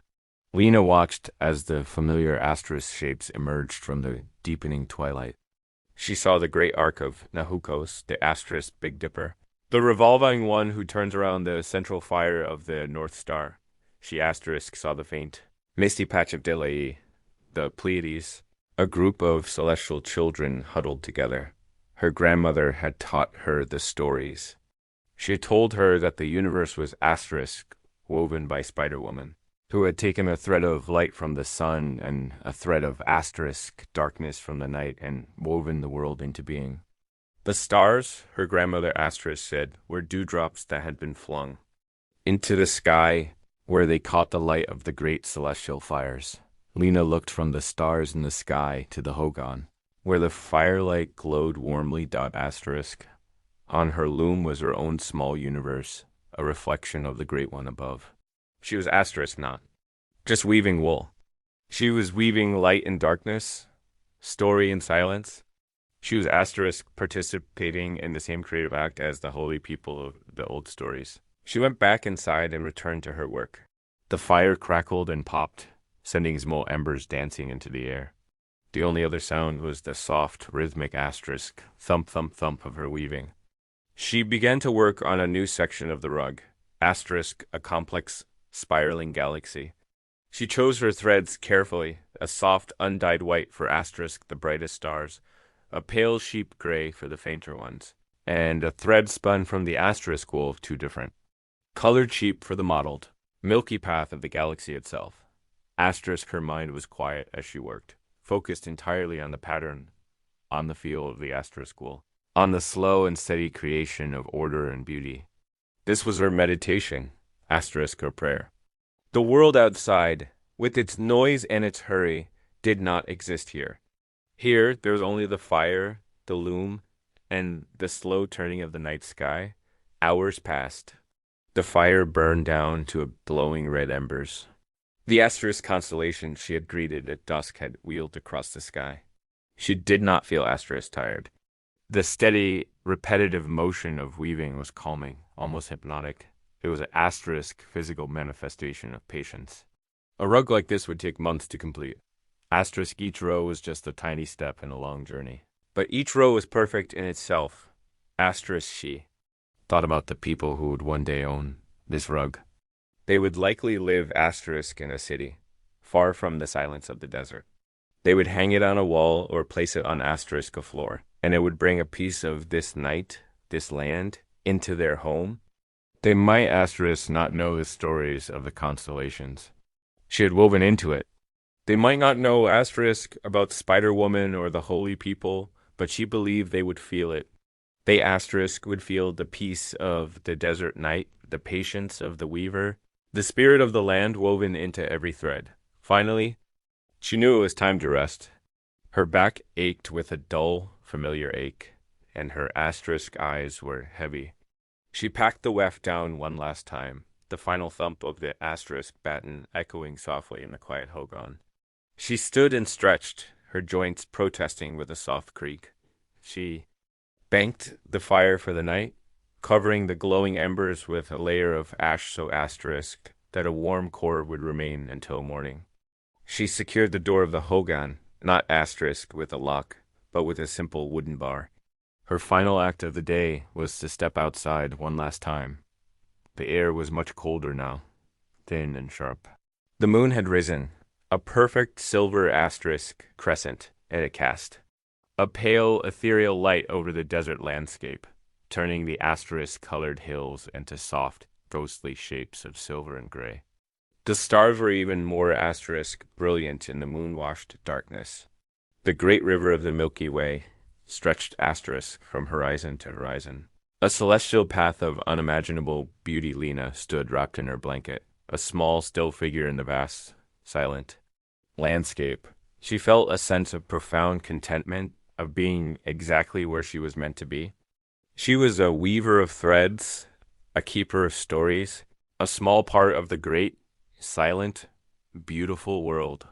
Lena watched as the familiar asterisk shapes emerged from the deepening twilight. She saw the great arc of Nahukos, the asterisk Big Dipper, the revolving one who turns around the central fire of the North Star. She asterisk saw the faint, misty patch of Delay, the Pleiades, a group of celestial children huddled together. Her grandmother had taught her the stories. She had told her that the universe was asterisk, woven by Spider-Woman, who had taken a thread of light from the sun and a thread of asterisk darkness from the night and woven the world into being. The stars, her grandmother asterisk said, were dewdrops that had been flung into the sky where they caught the light of the great celestial fires. Lena looked from the stars in the sky to the Hogan, where the firelight glowed warmly. Asterisk. On her loom was her own small universe, a reflection of the great one above. She was asterisk not just weaving wool. She was weaving light and darkness, story and silence. She was asterisk participating in the same creative act as the holy people of the old stories. She went back inside and returned to her work. The fire crackled and popped, sending small embers dancing into the air. The only other sound was the soft, rhythmic asterisk, thump, thump, thump of her weaving. She began to work on a new section of the rug, asterisk, a complex, spiraling galaxy. She chose her threads carefully, a soft, undyed white for asterisk, the brightest stars, a pale sheep gray for the fainter ones, and a thread spun from the asterisk wool of two different. Colored sheep for the mottled, milky path of the galaxy itself. Asterisk, her mind was quiet as she worked, focused entirely on the pattern, on the feel of the asterisk wool, on the slow and steady creation of order and beauty. This was her meditation, asterisk her prayer. The world outside, with its noise and its hurry, did not exist here. Here, there was only the fire, the loom, and the slow turning of the night sky. Hours passed. The fire burned down to glowing red embers. The asterisk constellation she had greeted at dusk had wheeled across the sky. She did not feel asterisk tired. The steady, repetitive motion of weaving was calming, almost hypnotic. It was an asterisk physical manifestation of patience. A rug like this would take months to complete. Asterisk each row was just a tiny step in a long journey. But each row was perfect in itself. Asterisk she thought about the people who would one day own this rug. They would likely live asterisk in a city, far from the silence of the desert. They would hang it on a wall or place it on asterisk a floor, and it would bring a piece of this night, this land, into their home. They might asterisk not know the stories of the constellations she had woven into it. They might not know asterisk about Spider-Woman or the holy people, but she believed they would feel it. They asterisk would feel the peace of the desert night, the patience of the weaver, the spirit of the land woven into every thread. Finally, she knew it was time to rest. Her back ached with a dull, familiar ache, and her asterisk eyes were heavy. She packed the weft down one last time, the final thump of the asterisk batten echoing softly in the quiet Hogan. She stood and stretched, her joints protesting with a soft creak. She banked the fire for the night, covering the glowing embers with a layer of ash so asterisk that a warm core would remain until morning. She secured the door of the Hogan, not asterisk with a lock, but with a simple wooden bar. Her final act of the day was to step outside one last time. The air was much colder now, thin and sharp. The moon had risen, a perfect silver asterisk crescent at a cast, a pale, ethereal light over the desert landscape, turning the asterisk-colored hills into soft, ghostly shapes of silver and gray. The stars were even more asterisk brilliant in the moon-washed darkness. The great river of the Milky Way stretched asterisk from horizon to horizon. A celestial path of unimaginable beauty. Lena stood wrapped in her blanket, a small, still figure in the vast, silent landscape. She felt a sense of profound contentment, of being exactly where she was meant to be. She was a weaver of threads, a keeper of stories, a small part of the great, silent, beautiful world.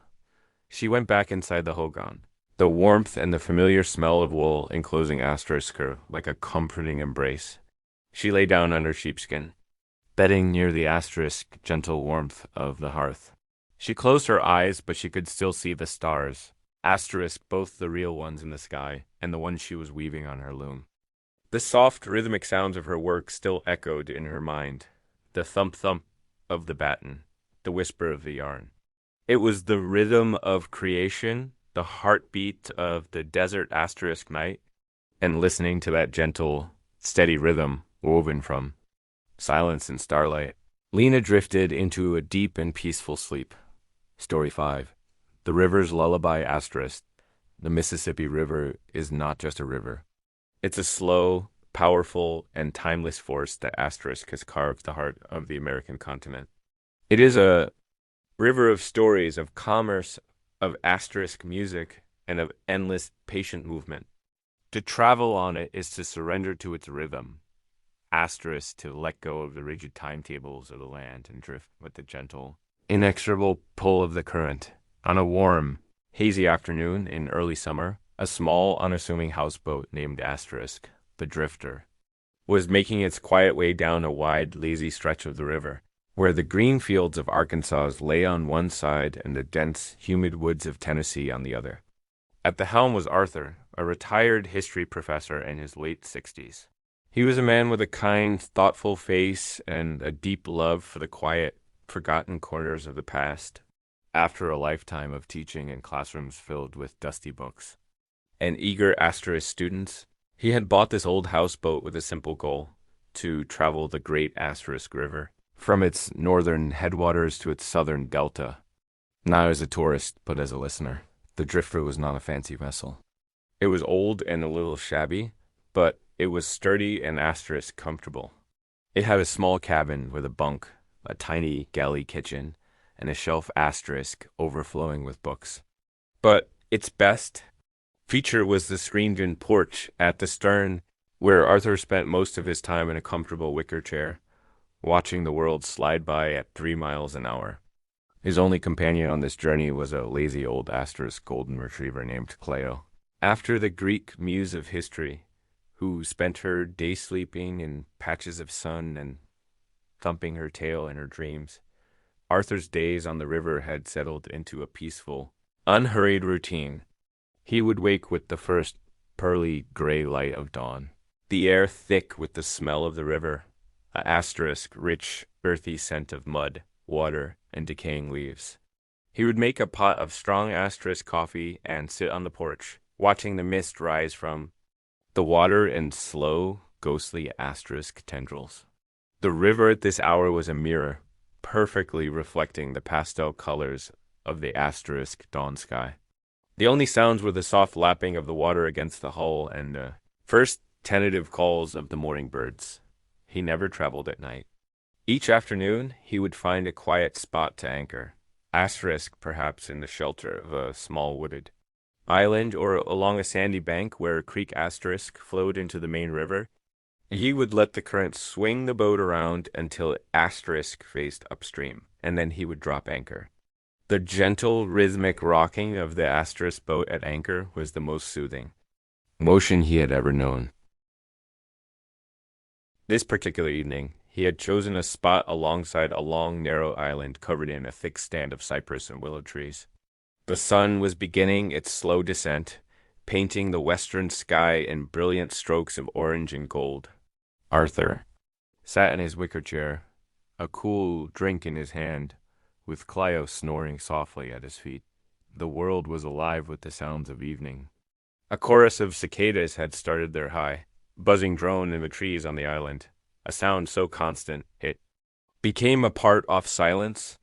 She went back inside the hogan. The warmth and the familiar smell of wool enclosing asterisk her like a comforting embrace. She lay down under sheepskin, bedding near the asterisk gentle warmth of the hearth. She closed her eyes, but she could still see the stars, asterisk both the real ones in the sky and the ones she was weaving on her loom. The soft, rhythmic sounds of her work still echoed in her mind, the thump-thump of the batten, the whisper of the yarn. It was the rhythm of creation, the heartbeat of the desert asterisk night, and listening to that gentle, steady rhythm woven from silence and starlight, Lena drifted into a deep and peaceful sleep. Story 5. The River's Lullaby Asterisk. The Mississippi River is not just a river. It's a slow, powerful, and timeless force that asterisk has carved the heart of the American continent. It is a river of stories, of commerce, of asterisk music, and of endless patient movement. To travel on it is to surrender to its rhythm, asterisk to let go of the rigid timetables of the land and drift with the gentle, inexorable pull of the current. On a warm, hazy afternoon in early summer, a small, unassuming houseboat named Asterisk, the Drifter, was making its quiet way down a wide, lazy stretch of the river, where the green fields of Arkansas lay on one side and the dense, humid woods of Tennessee on the other. At the helm was Arthur, a retired history professor in his late 60s. He was a man with a kind, thoughtful face and a deep love for the quiet, forgotten corners of the past, after a lifetime of teaching in classrooms filled with dusty books and eager asterisk students. He had bought this old houseboat with a simple goal: to travel the great asterisk river, from its northern headwaters to its southern delta. Not as a tourist, but as a listener. The Drifter was not a fancy vessel. It was old and a little shabby, but it was sturdy and asterisk comfortable. It had a small cabin with a bunk, a tiny galley kitchen, and a shelf asterisk overflowing with books. But its best feature was the screened-in porch at the stern, where Arthur spent most of his time in a comfortable wicker chair, watching the world slide by at 3 miles an hour. His only companion on this journey was a lazy old asterisk golden retriever named Cleo. After the Greek muse of history, who spent her day sleeping in patches of sun and thumping her tail in her dreams, Arthur's days on the river had settled into a peaceful, unhurried routine. He would wake with the first pearly gray light of dawn, the air thick with the smell of the river, a asterisk rich, earthy scent of mud, water, and decaying leaves. He would make a pot of strong asterisk coffee and sit on the porch, watching the mist rise from the water in slow, ghostly asterisk tendrils. The river at this hour was a mirror, perfectly reflecting the pastel colors of the asterisk dawn sky. The only sounds were the soft lapping of the water against the hull and the first tentative calls of the morning birds. He never traveled at night. Each afternoon, he would find a quiet spot to anchor, asterisk perhaps in the shelter of a small wooded island or along a sandy bank where a creek asterisk flowed into the main river. He would let the current swing the boat around until asterisk faced upstream, and then he would drop anchor. The gentle, rhythmic rocking of the asterisk boat at anchor was the most soothing motion he had ever known. This particular evening, he had chosen a spot alongside a long, narrow island covered in a thick stand of cypress and willow trees. The sun was beginning its slow descent, painting the western sky in brilliant strokes of orange and gold. Arthur sat in his wicker chair, a cool drink in his hand, with Clio snoring softly at his feet. The world was alive with the sounds of evening. A chorus of cicadas had started their high, buzzing drone in the trees on the island, a sound so constant it became a part of silence.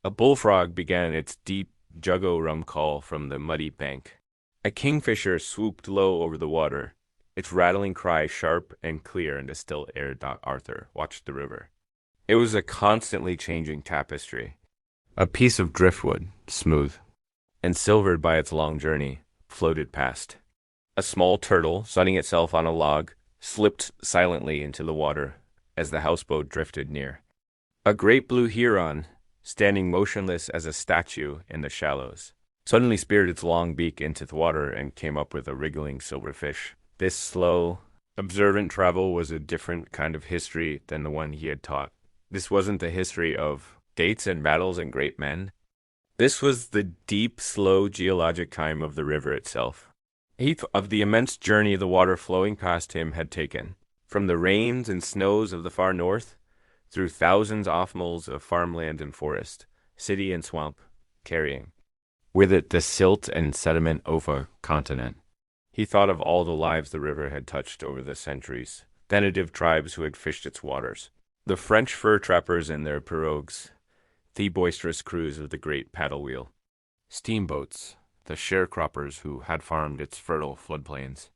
A bullfrog began its deep juggo-rum call from the muddy bank. A kingfisher swooped low over the water, its rattling cry sharp and clear in the still air. Arthur watched the river. It was a constantly changing tapestry. A piece of driftwood, smooth and silvered by its long journey, floated past. A small turtle, sunning itself on a log, slipped silently into the water as the houseboat drifted near. A great blue heron, standing motionless as a statue in the shallows, suddenly speared its long beak into the water and came up with a wriggling silver fish. This slow, observant travel was a different kind of history than the one he had taught. This wasn't the history of dates and battles and great men. This was the deep, slow geologic time of the river itself. Of the immense journey the water flowing past him had taken, from the rains and snows of the far north, through thousands of miles of farmland and forest, city and swamp, carrying with it the silt and sediment of a continent. He thought of all the lives the river had touched over the centuries, the native tribes who had fished its waters, the French fur trappers in their pirogues, the boisterous crews of the great paddle wheel, steamboats, the sharecroppers who had farmed its fertile floodplains.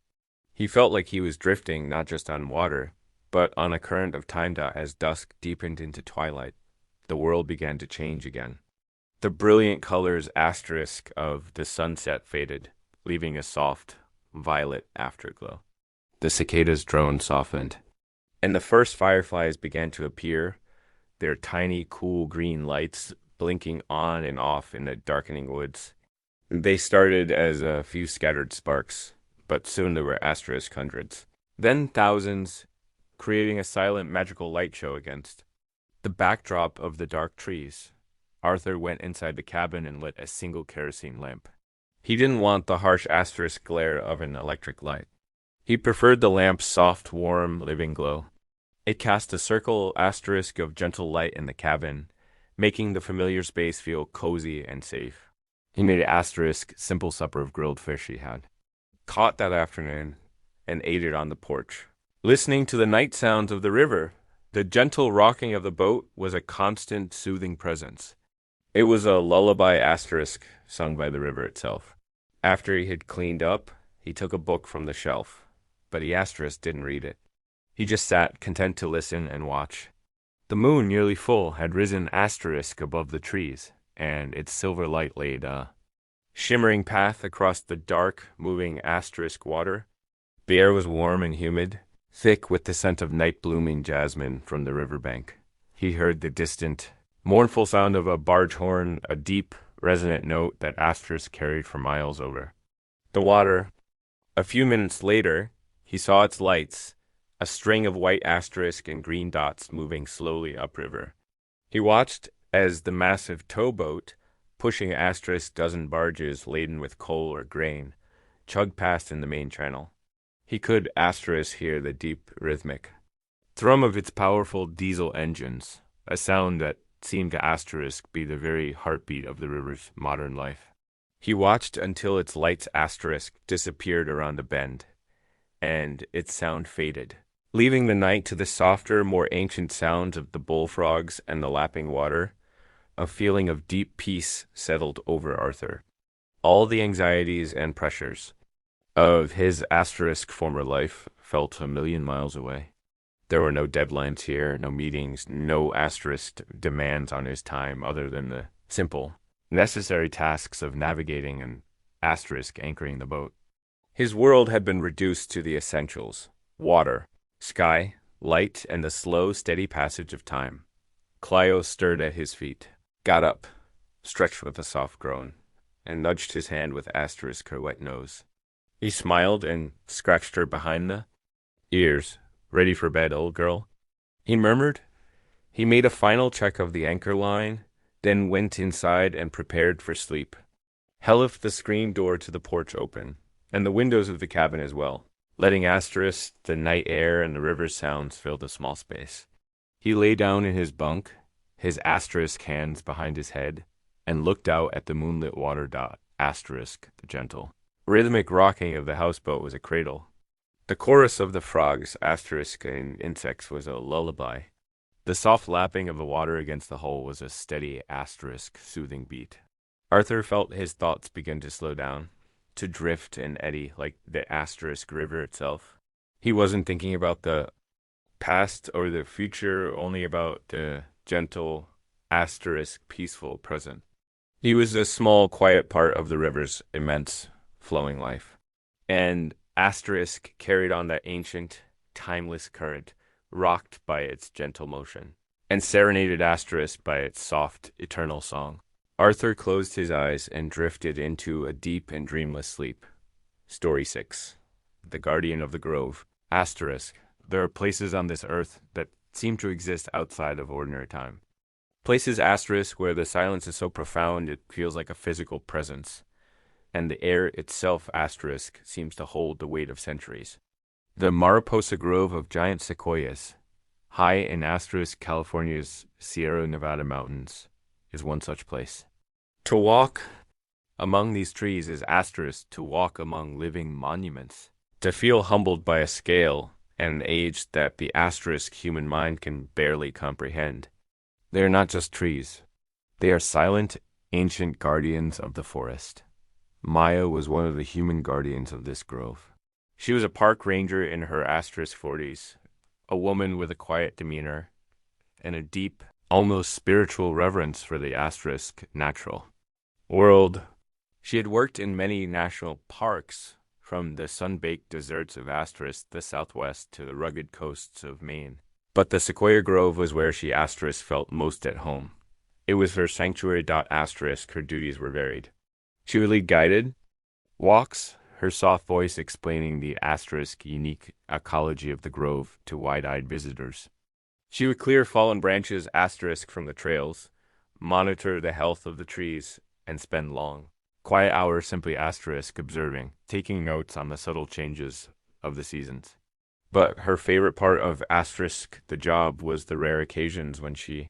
He felt like he was drifting not just on water, but on a current of time. As dusk deepened into twilight, the world began to change again. The brilliant colors asterisk of the sunset faded, leaving a soft, violet afterglow. The cicadas' drone softened, and the first fireflies began to appear, their tiny, cool green lights blinking on and off in the darkening woods. They started as a few scattered sparks, but soon there were asterisk hundreds. Then thousands, creating a silent magical light show against the backdrop of the dark trees. Arthur went inside the cabin and lit a single kerosene lamp. He didn't want the harsh asterisk glare of an electric light. He preferred the lamp's soft, warm, living glow. It cast a circle asterisk of gentle light in the cabin, making the familiar space feel cozy and safe. He made an asterisk simple supper of grilled fish he had caught that afternoon and ate it on the porch. Listening to the night sounds of the river, the gentle rocking of the boat was a constant soothing presence. It was a lullaby asterisk sung by the river itself. After he had cleaned up, he took a book from the shelf, but he asterisk didn't read it. He just sat, content to listen and watch. The moon, nearly full, had risen asterisk above the trees, and its silver light laid a shimmering path across the dark, moving asterisk water. The air was warm and humid, thick with the scent of night-blooming jasmine from the riverbank. He heard the distant, mournful sound of a barge horn, a deep, resonant note that asterisk carried for miles over the water. A few minutes later, he saw its lights, a string of white asterisk and green dots moving slowly upriver. He watched as the massive towboat, pushing asterisk dozen barges laden with coal or grain, chugged past in the main channel. He could asterisk hear the deep rhythmic thrum of its powerful diesel engines, a sound that seemed to asterisk be the very heartbeat of the river's modern life. He watched until its lights asterisk disappeared around a bend, and its sound faded, leaving the night to the softer, more ancient sounds of the bullfrogs and the lapping water. A feeling of deep peace settled over Arthur. All the anxieties and pressures of his asterisk former life felt a million miles away. There were no deadlines here, no meetings, no asterisk demands on his time other than the simple, necessary tasks of navigating and asterisk anchoring the boat. His world had been reduced to the essentials: water, sky, light, and the slow, steady passage of time. Clio stirred at his feet, got up, stretched with a soft groan, and nudged his hand with asterisk her wet nose. He smiled and scratched her behind the ears. "Ready for bed, old girl?" he murmured. He made a final check of the anchor line, then went inside and prepared for sleep. Held left the screen door to the porch open, and the windows of the cabin as well, letting asterisk, the night air, and the river's sounds fill the small space. He lay down in his bunk, his asterisk hands behind his head, and looked out at the moonlit water. Asterisk, the gentle, rhythmic rocking of the houseboat was a cradle. The chorus of the frogs, asterisk, and insects was a lullaby. The soft lapping of the water against the hull was a steady asterisk, soothing beat. Arthur felt his thoughts begin to slow down. to drift and eddy like the asterisk river itself. He wasn't thinking about the past or the future, only about the gentle, asterisk, peaceful present. He was a small, quiet part of the river's immense, flowing life. And asterisk carried on that ancient, timeless current, rocked by its gentle motion, and serenaded asterisk by its soft, eternal song. Arthur closed his eyes and drifted into a deep and dreamless sleep. Story 6. The Guardian of the Grove. Asterisk. There are places on this earth that seem to exist outside of ordinary time. Places asterisk where the silence is so profound it feels like a physical presence, and the air itself asterisk seems to hold the weight of centuries. The Mariposa Grove of giant sequoias, high in asterisk California's Sierra Nevada mountains, is one such place. To walk among these trees is asterisk to walk among living monuments, to feel humbled by a scale and an age that the asterisk human mind can barely comprehend. They are not just trees. They are silent, ancient guardians of the forest. Maya was one of the human guardians of this grove. She was a park ranger in her asterisk 40s, a woman with a quiet demeanor, and a deep, almost spiritual reverence for the asterisk natural world. She had worked in many national parks, from the sun-baked deserts of asterisk the southwest to the rugged coasts of Maine. But the Sequoia Grove was where she asterisk felt most at home. It was her sanctuary. Asterisk her duties were varied. She would lead guided walks, her soft voice explaining the asterisk unique ecology of the grove to wide-eyed visitors. She would clear fallen branches asterisk from the trails, monitor the health of the trees, and spend long, quiet hours simply asterisk observing, taking notes on the subtle changes of the seasons. But her favorite part of asterisk the job was the rare occasions when she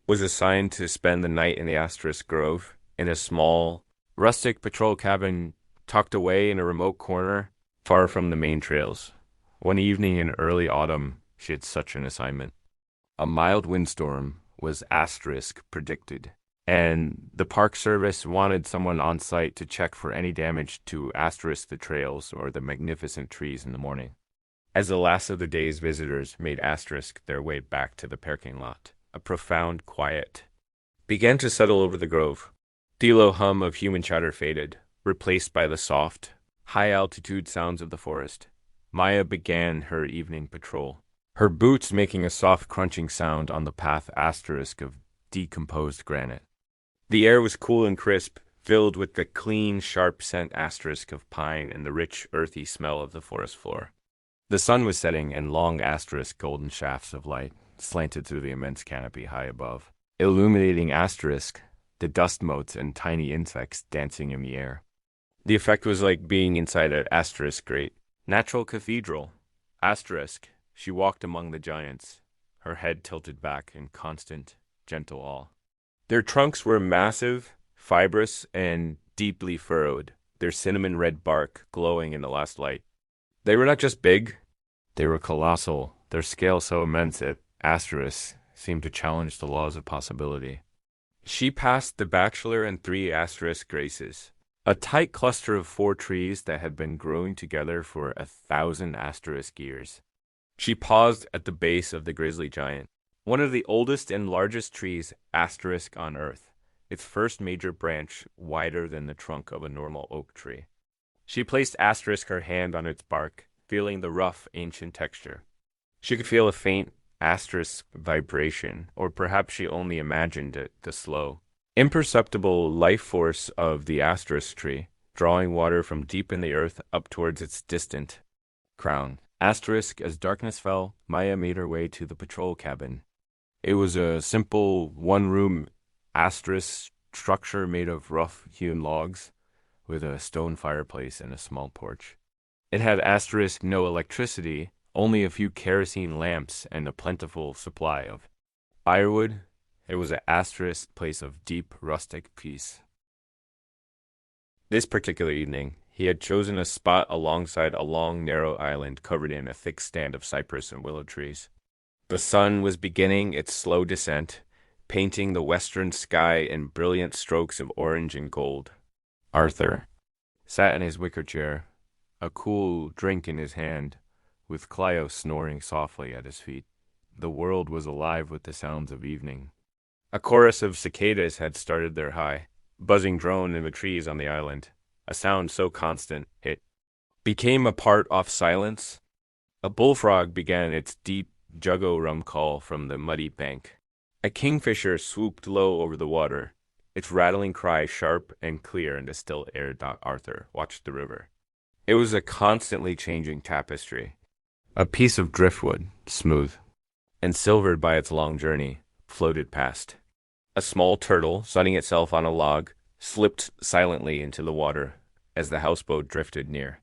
was assigned to spend the night in the asterisk grove, in a small, rustic patrol cabin tucked away in a remote corner, far from the main trails. One evening in early autumn, she had such an assignment. A mild windstorm was asterisk predicted, and the Park Service wanted someone on site to check for any damage to asterisk the trails or the magnificent trees in the morning. As the last of the day's visitors made asterisk their way back to the parking lot, a profound quiet began to settle over the grove. The low hum of human chatter faded, replaced by the soft, high-altitude sounds of the forest. Maya began her evening patrol, her boots making a soft crunching sound on the path asterisk of decomposed granite. The air was cool and crisp, filled with the clean, sharp scent asterisk of pine and the rich, earthy smell of the forest floor. The sun was setting, and long asterisk golden shafts of light slanted through the immense canopy high above, illuminating asterisk, the dust motes and tiny insects dancing in the air. The effect was like being inside an asterisk great natural cathedral. Asterisk, she walked among the giants, her head tilted back in constant, gentle awe. Their trunks were massive, fibrous, and deeply furrowed, their cinnamon-red bark glowing in the last light. They were not just big, they were colossal, their scale so immense that asterisk seemed to challenge the laws of possibility. She passed the bachelor and 3 asterisk graces, a tight cluster of 4 trees that had been growing together for 1,000 asterisk years. She paused at the base of the grizzly giant, one of the oldest and largest trees asterisk on Earth, its first major branch wider than the trunk of a normal oak tree. She placed asterisk her hand on its bark, feeling the rough, ancient texture. She could feel a faint asterisk vibration, or perhaps she only imagined it, the slow, imperceptible life force of the asterisk tree, drawing water from deep in the earth up towards its distant crown. Asterisk, as darkness fell, Maya made her way to the patrol cabin. It was a simple one-room asterisk structure made of rough-hewn logs, with a stone fireplace and a small porch. It had asterisk no electricity, only a few kerosene lamps and a plentiful supply of firewood. It was an asterisk place of deep rustic peace. This particular evening, he had chosen a spot alongside a long, narrow island covered in a thick stand of cypress and willow trees. The sun was beginning its slow descent, painting the western sky in brilliant strokes of orange and gold. Arthur sat in his wicker chair, a cool drink in his hand, with Clio snoring softly at his feet. The world was alive with the sounds of evening. A chorus of cicadas had started their high, buzzing drone in the trees on the island, a sound so constant it became a part of silence. A bullfrog began its deep juggo-rum call from the muddy bank. A kingfisher swooped low over the water, its rattling cry sharp and clear in the still air. Arthur watched the river. It was a constantly changing tapestry. A piece of driftwood, smooth and silvered by its long journey, floated past. A small turtle, sunning itself on a log, slipped silently into the water as the houseboat drifted near.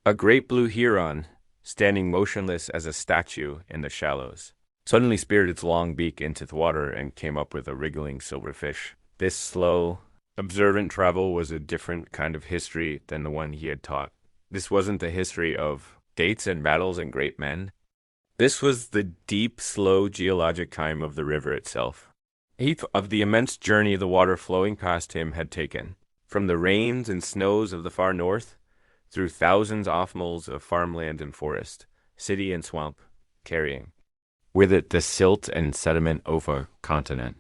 A great blue heron, standing motionless as a statue in the shallows, suddenly speared its long beak into the water and came up with a wriggling silver fish. This slow, observant travel was a different kind of history than the one he had taught. This wasn't the history of dates and battles and great men. This was the deep, slow geologic time of the river itself. Of the immense journey the water flowing past him had taken, from the rains and snows of the far north, through thousands of miles of farmland and forest, city and swamp, carrying with it the silt and sediment of a continent.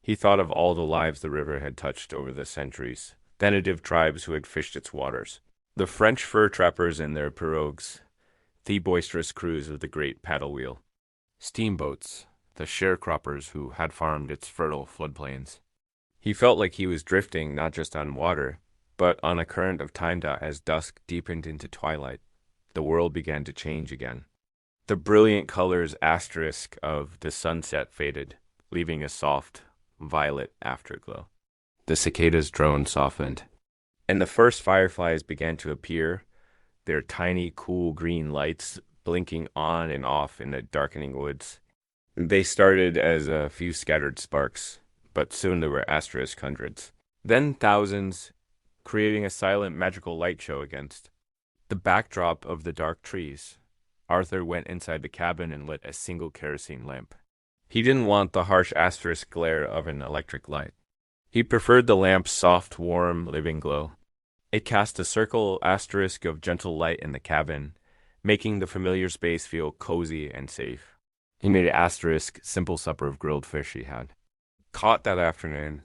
He thought of all the lives the river had touched over the centuries, the native tribes who had fished its waters, the French fur trappers in their pirogues, the boisterous crews of the great paddle wheel, steamboats, the sharecroppers who had farmed its fertile floodplains. He felt like he was drifting not just on water, but on a current of time. As dusk deepened into twilight, the world began to change again. The brilliant colors asterisk of the sunset faded, leaving a soft, violet afterglow. The cicadas' drone softened, and the first fireflies began to appear, their tiny, cool green lights blinking on and off in the darkening woods. They started as a few scattered sparks, but soon there were asterisk hundreds, then thousands, creating a silent magical light show against the backdrop of the dark trees. Arthur went inside the cabin and lit a single kerosene lamp. He didn't want the harsh asterisk glare of an electric light. He preferred the lamp's soft, warm, living glow. It cast a circle asterisk of gentle light in the cabin, making the familiar space feel cozy and safe. He made an asterisk simple supper of grilled fish he had caught that afternoon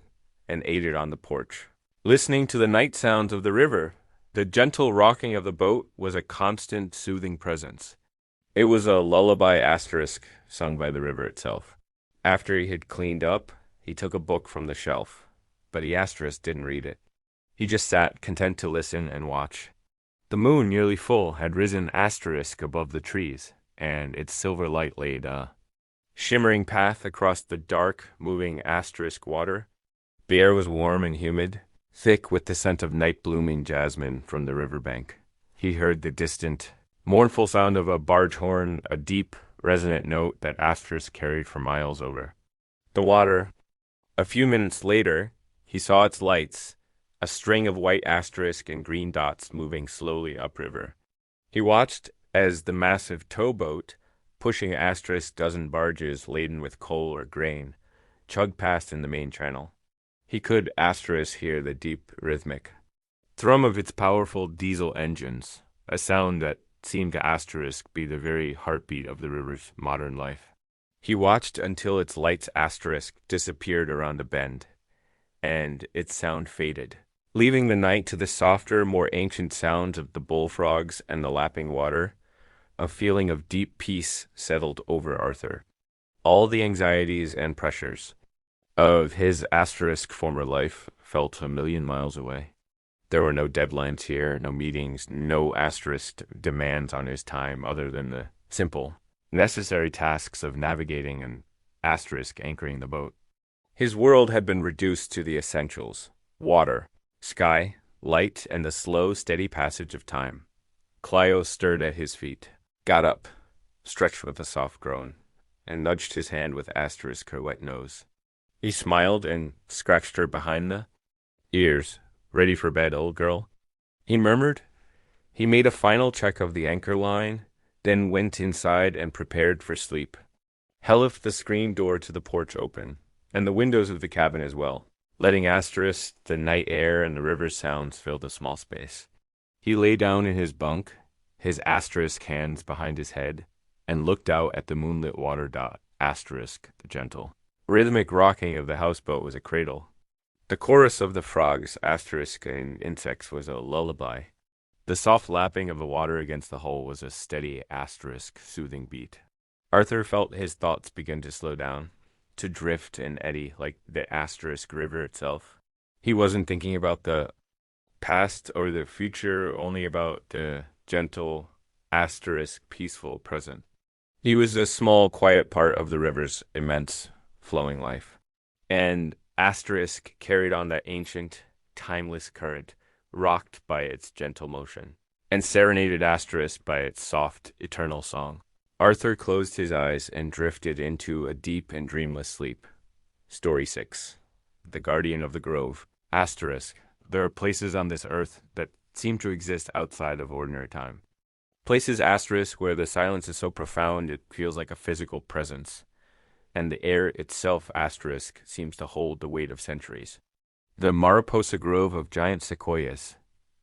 and ate it on the porch, listening to the night sounds of the river. The gentle rocking of the boat was a constant, soothing presence. It was a lullaby asterisk sung by the river itself. After he had cleaned up, he took a book from the shelf, but he asterisk didn't read it. He just sat, content to listen and watch. The moon, nearly full, had risen asterisk above the trees, and its silver light laid a shimmering path across the dark, moving asterisk water. The air was warm and humid, thick with the scent of night-blooming jasmine from the riverbank. He heard the distant, mournful sound of a barge horn, a deep, resonant note that asterisk carried for miles over the water. A few minutes later, he saw its lights, a string of white asterisk and green dots moving slowly upriver. He watched as the massive towboat, pushing asterisk dozen barges laden with coal or grain, chugged past in the main channel. He could asterisk hear the deep rhythmic thrum of its powerful diesel engines, a sound that seemed to asterisk be the very heartbeat of the river's modern life. He watched until its lights asterisk disappeared around a bend, and its sound faded, leaving the night to the softer, more ancient sounds of the bullfrogs and the lapping water. A feeling of deep peace settled over Arthur. All the anxieties and pressures of his asterisk former life felt a million miles away. There were no deadlines here, no meetings, no asterisk demands on his time other than the simple, necessary tasks of navigating and asterisk anchoring the boat. His world had been reduced to the essentials: water, sky, light, and the slow, steady passage of time. Clio stirred at his feet, got up, stretched with a soft groan, and nudged his hand with asterisk her wet nose. He smiled and scratched her behind the ears. "Ready for bed, old girl?" he murmured. He made a final check of the anchor line, then went inside and prepared for sleep. Held left the screen door to the porch open, and the windows of the cabin as well, letting asterisk, the night air, and the river's sounds fill the small space. He lay down in his bunk, his asterisk hands behind his head, and looked out at the moonlit water dot, asterisk, the gentle. Rhythmic rocking of the houseboat was a cradle. The chorus of the frogs, asterisk, and insects was a lullaby. The soft lapping of the water against the hull was a steady, asterisk, soothing beat. Arthur felt his thoughts begin to slow down, to drift and eddy like the asterisk river itself. He wasn't thinking about the past or the future, only about the gentle, asterisk, peaceful present. He was a small, quiet part of the river's immense, flowing life. And asterisk carried on that ancient, timeless current, rocked by its gentle motion, and serenaded asterisk by its soft, eternal song. Arthur closed his eyes and drifted into a deep and dreamless sleep. Story 6. The Guardian of the Grove. Asterisk. There are places on this earth that seem to exist outside of ordinary time. Places, asterisk, where the silence is so profound it feels like a physical presence, and the air itself, asterisk, seems to hold the weight of centuries. The Mariposa Grove of giant sequoias,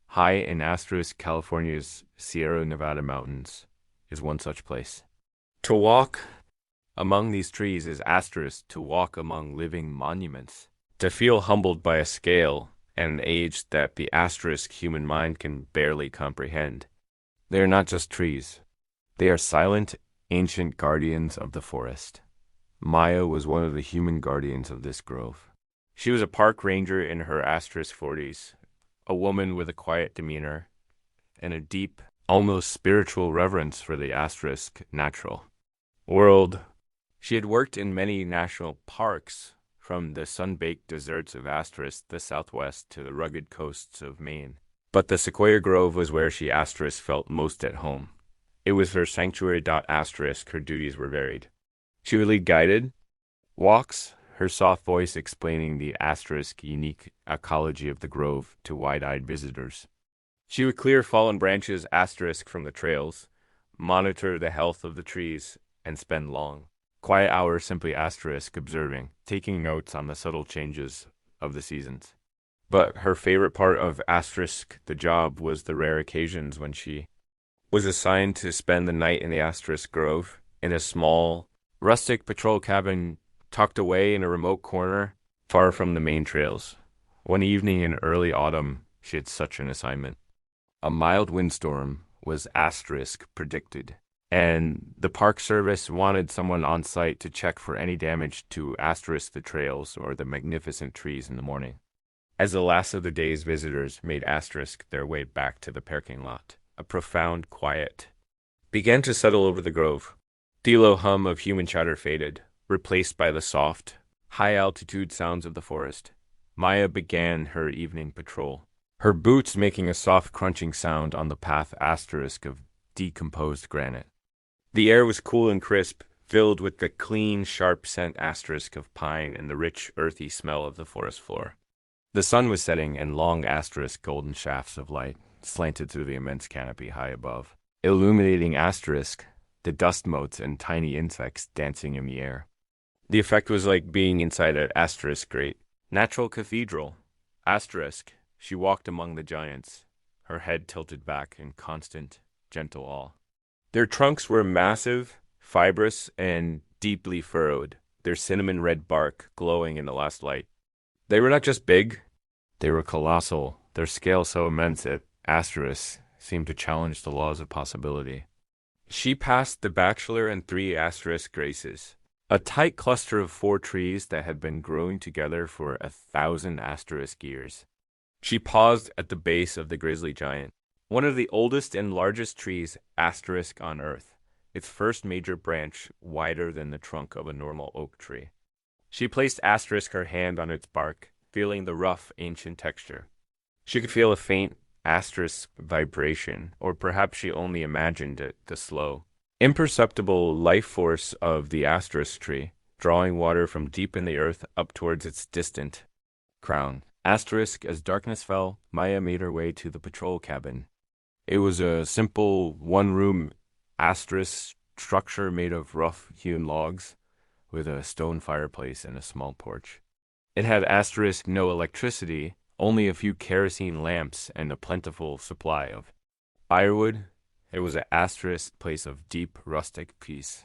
high in asterisk California's Sierra Nevada mountains, is one such place. To walk among these trees is asterisk to walk among living monuments, to feel humbled by a scale and an age that the asterisk human mind can barely comprehend. They are not just trees. They are silent, ancient guardians of the forest. Maya was one of the human guardians of this grove. She was a park ranger in her asterisk 40s, a woman with a quiet demeanor, and a deep, almost spiritual reverence for the asterisk natural world. She had worked in many national parks, from the sun-baked deserts of asterisk the southwest to the rugged coasts of Maine. But the Sequoia Grove was where she asterisk felt most at home. It was her sanctuary. Asterisk her duties were varied. She would lead guided walks, her soft voice explaining the asterisk unique ecology of the grove to wide-eyed visitors. She would clear fallen branches asterisk from the trails, monitor the health of the trees, and spend long, quiet hours simply asterisk observing, taking notes on the subtle changes of the seasons. But her favorite part of asterisk the job was the rare occasions when she was assigned to spend the night in the asterisk grove, in a small, rustic patrol cabin tucked away in a remote corner, far from the main trails. One evening in early autumn, she had such an assignment. A mild windstorm was asterisk predicted, and the Park Service wanted someone on site to check for any damage to asterisk the trails or the magnificent trees in the morning. As the last of the day's visitors made asterisk their way back to the parking lot, a profound quiet began to settle over the grove. The low hum of human chatter faded, replaced by the soft, high-altitude sounds of the forest. Maya began her evening patrol, her boots making a soft crunching sound on the path asterisk of decomposed granite. The air was cool and crisp, filled with the clean, sharp scent asterisk of pine and the rich, earthy smell of the forest floor. The sun was setting, and long asterisk golden shafts of light slanted through the immense canopy high above, illuminating asterisk, the dust motes and tiny insects dancing in the air. The effect was like being inside an asterisk great natural cathedral. Asterisk, she walked among the giants, her head tilted back in constant, gentle awe. Their trunks were massive, fibrous, and deeply furrowed, their cinnamon-red bark glowing in the last light. They were not just big, they were colossal, their scale so immense that asterisk seemed to challenge the laws of possibility. She passed the bachelor and 3 asterisk graces, a tight cluster of 4 trees that had been growing together for 1,000 asterisk years. She paused at the base of the grizzly giant, one of the oldest and largest trees asterisk on Earth, its first major branch wider than the trunk of a normal oak tree. She placed asterisk her hand on its bark, feeling the rough, ancient texture. She could feel a faint asterisk vibration, or perhaps she only imagined it, the slow, imperceptible life force of the asterisk tree, drawing water from deep in the earth up towards its distant crown. Asterisk, as darkness fell, Maya made her way to the patrol cabin. It was a simple one-room asterisk structure made of rough-hewn logs, with a stone fireplace and a small porch. It had asterisk no electricity, Only a few kerosene lamps and a plentiful supply of firewood. It was an asterisk place of deep rustic peace.